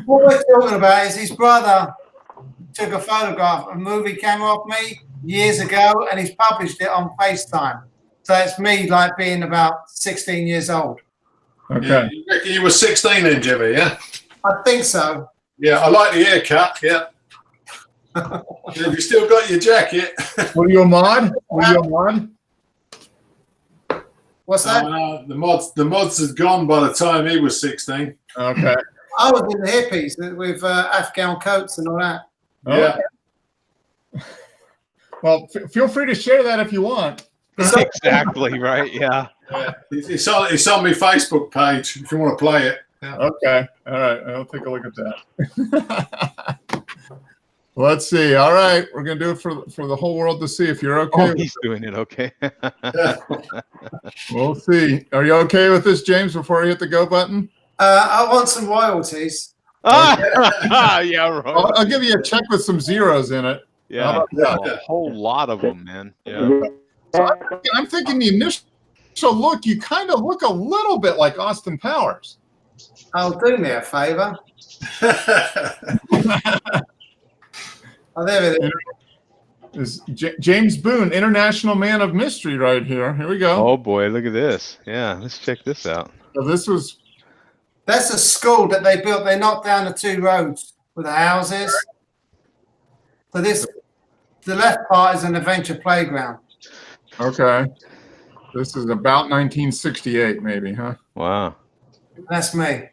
What we're talking about is his brother took a photograph, a movie camera of me years ago, and he's published it on FaceTime. So it's me like being about 16 years old. Okay. Yeah, you reckon you were 16 then, Jimmy, yeah? I think so. Yeah, I like the haircut, yeah. Have you still got your jacket? Were you a mod? Were you a mod? What's that? The mods had gone by the time he was 16. Okay. I was in the hippies with Afghan coats and all that. Yeah. Well, feel free to share that if you want. Exactly right. Yeah. It's on my Facebook page if you want to play it. Yeah. Okay. All right. I'll take a look at that. Let's see. All right. We're going to do it for the whole world to see if you're okay. Oh, he's doing it. Okay. We'll see. Are you okay with this, James, before I hit the go button? I want some royalties. Yeah, right. I'll give you a check with some zeros in it. Yeah, a whole lot of them, man. Yeah. So I'm thinking the initial look, you kind of look a little bit like Austin Powers. Oh, do me a favor. Oh, there it is. James Boone, International Man of Mystery, right here. Here we go. Oh boy, look at this. Yeah, let's check this out. So that's a school that they built. They knocked down the 2 roads with the houses. So the left part is an adventure playground. Okay. This is about 1968, maybe, huh? Wow. That's me.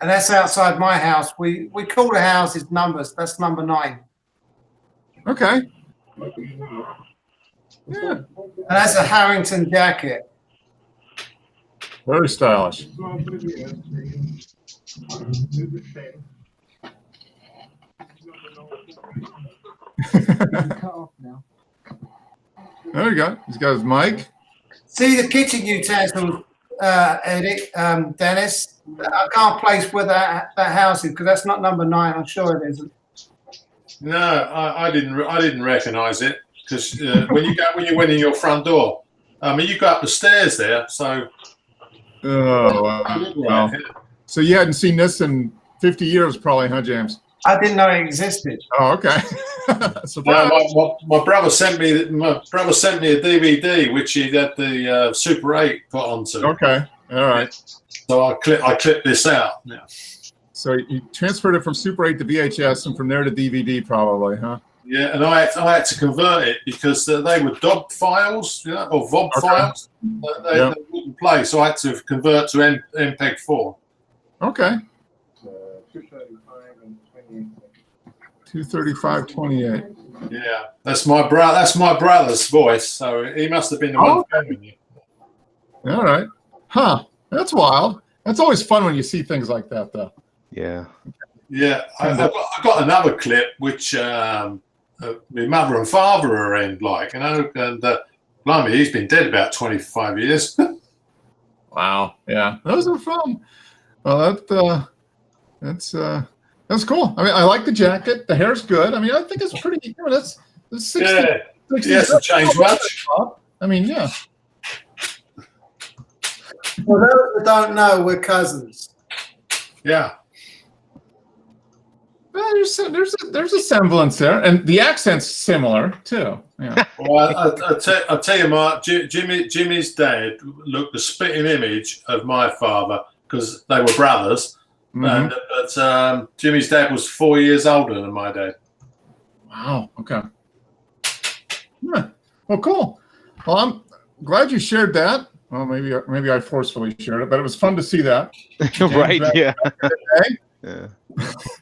And that's outside my house. We call the houses numbers. That's number 9. Okay. Yeah. And that's a Harrington jacket. Very stylish. There you go. He's got his mic. See the kitchen utensils, Dennis. I can't place where that house is because that's not number 9. I'm sure it isn't. No, I didn't recognise it because when you went in your front door, I mean you go up the stairs there, so. Oh, wow. So you hadn't seen this in 50 years, probably, huh, James? I didn't know it existed. Oh, okay. My brother sent me a DVD which he had the Super 8 put onto. Okay, all right. So I clipped this out. Yeah. So you transferred it from Super 8 to VHS, and from there to DVD, probably, huh? Yeah, and I had to convert it because they were DOB files, you know, or VOB files. They wouldn't play, so I had to convert to MPEG-4. Okay. 235/28. Yeah, that's my brother's voice. So he must have been the one filming you. All right. Huh. That's wild. That's always fun when you see things like that, though. Yeah. Yeah, I got another clip which my mother and father are in, like, you know, and blimey, he's been dead about 25 years. Wow. Yeah, those are fun. Well, that's cool. I mean, I like the jacket. The hair's good. I mean, I think it's pretty. You know, that's 60. Yeah. He hasn't changed much. I mean, yeah. For those that don't know, we're cousins. Yeah. Well, there's a semblance there, and the accent's similar too. Yeah. Well, I tell you, Mark, Jimmy's dad looked the spitting image of my father because they were brothers. Mm-hmm. But Jimmy's dad was 4 years older than my dad. Wow. Okay. Yeah. Well, cool. Well, I'm glad you shared that. Well, maybe I forcefully shared it, but it was fun to see that. Right? Yeah. Yeah.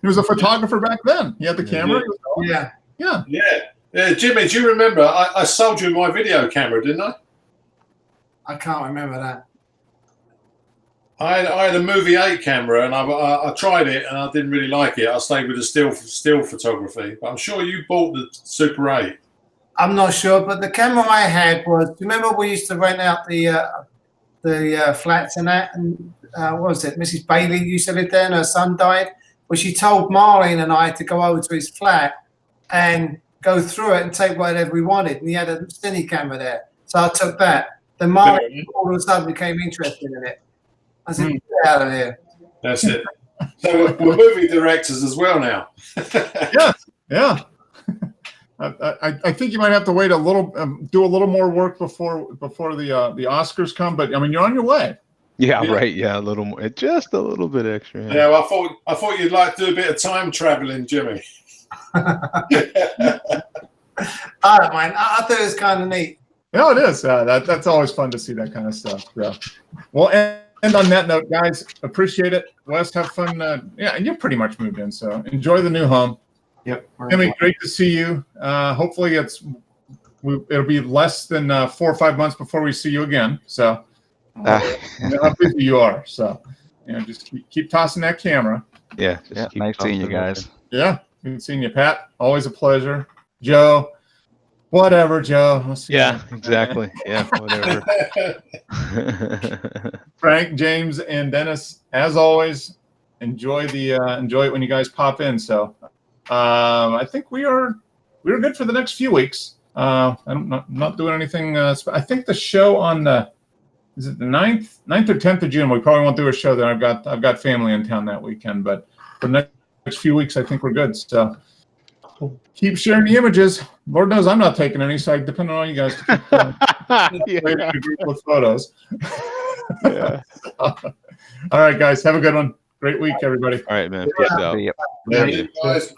He was a photographer back then. He had the camera. Yeah. Yeah. Jimmy, do you remember? I sold you my video camera, didn't I? I can't remember that. I had a Movie 8 camera, and I tried it, and I didn't really like it. I stayed with the still photography. But I'm sure you bought the Super 8. I'm not sure, but the camera I had was. Do you remember we used to rent out the flats and that? And what was it? Mrs. Bailey used to live there, and her son died. Well, she told Marlene and I to go over to his flat and go through it and take whatever we wanted. And he had a cine camera there, so I took that. Then Marlene all of a sudden became interested in it. I said, "Get out of here." That's it. So we're movie directors as well now. Yeah. I think you might have to wait a little, do a little more work before the Oscars come. But I mean, you're on your way. Yeah, right. Yeah, a little more, just a little bit extra. Yeah, well, I thought you'd like to do a bit of time traveling, Jimmy. I don't mind. I thought it was kind of neat. No, it is. That's always fun to see that kind of stuff. Yeah. Well, and on that note, guys, appreciate it. Wes, have fun. Yeah, and you're pretty much moved in, so enjoy the new home. Yep. Jimmy, great to see you. Hopefully, it'll be less than 4 or 5 months before we see you again. So, you know how busy you are. So, just keep tossing that camera. Yeah, nice seeing you guys. Yeah, good seeing you, Pat. Always a pleasure. Joe, whatever, Joe. Yeah, exactly. Yeah, whatever. Frank, James, and Dennis, as always, enjoy it when you guys pop in. So, I think we're good for the next few weeks. I'm not doing anything. I think the show on is it the 9th or 10th of June? We probably won't do a show there. I've got family in town that weekend, but for the next few weeks, I think we're good. So keep sharing the images. Lord knows I'm not taking any, so I depend on all you guys to keep with photos. Yeah. All right, guys, have a good one. Great week, everybody. All right, man. Peace out. Yeah. Guys.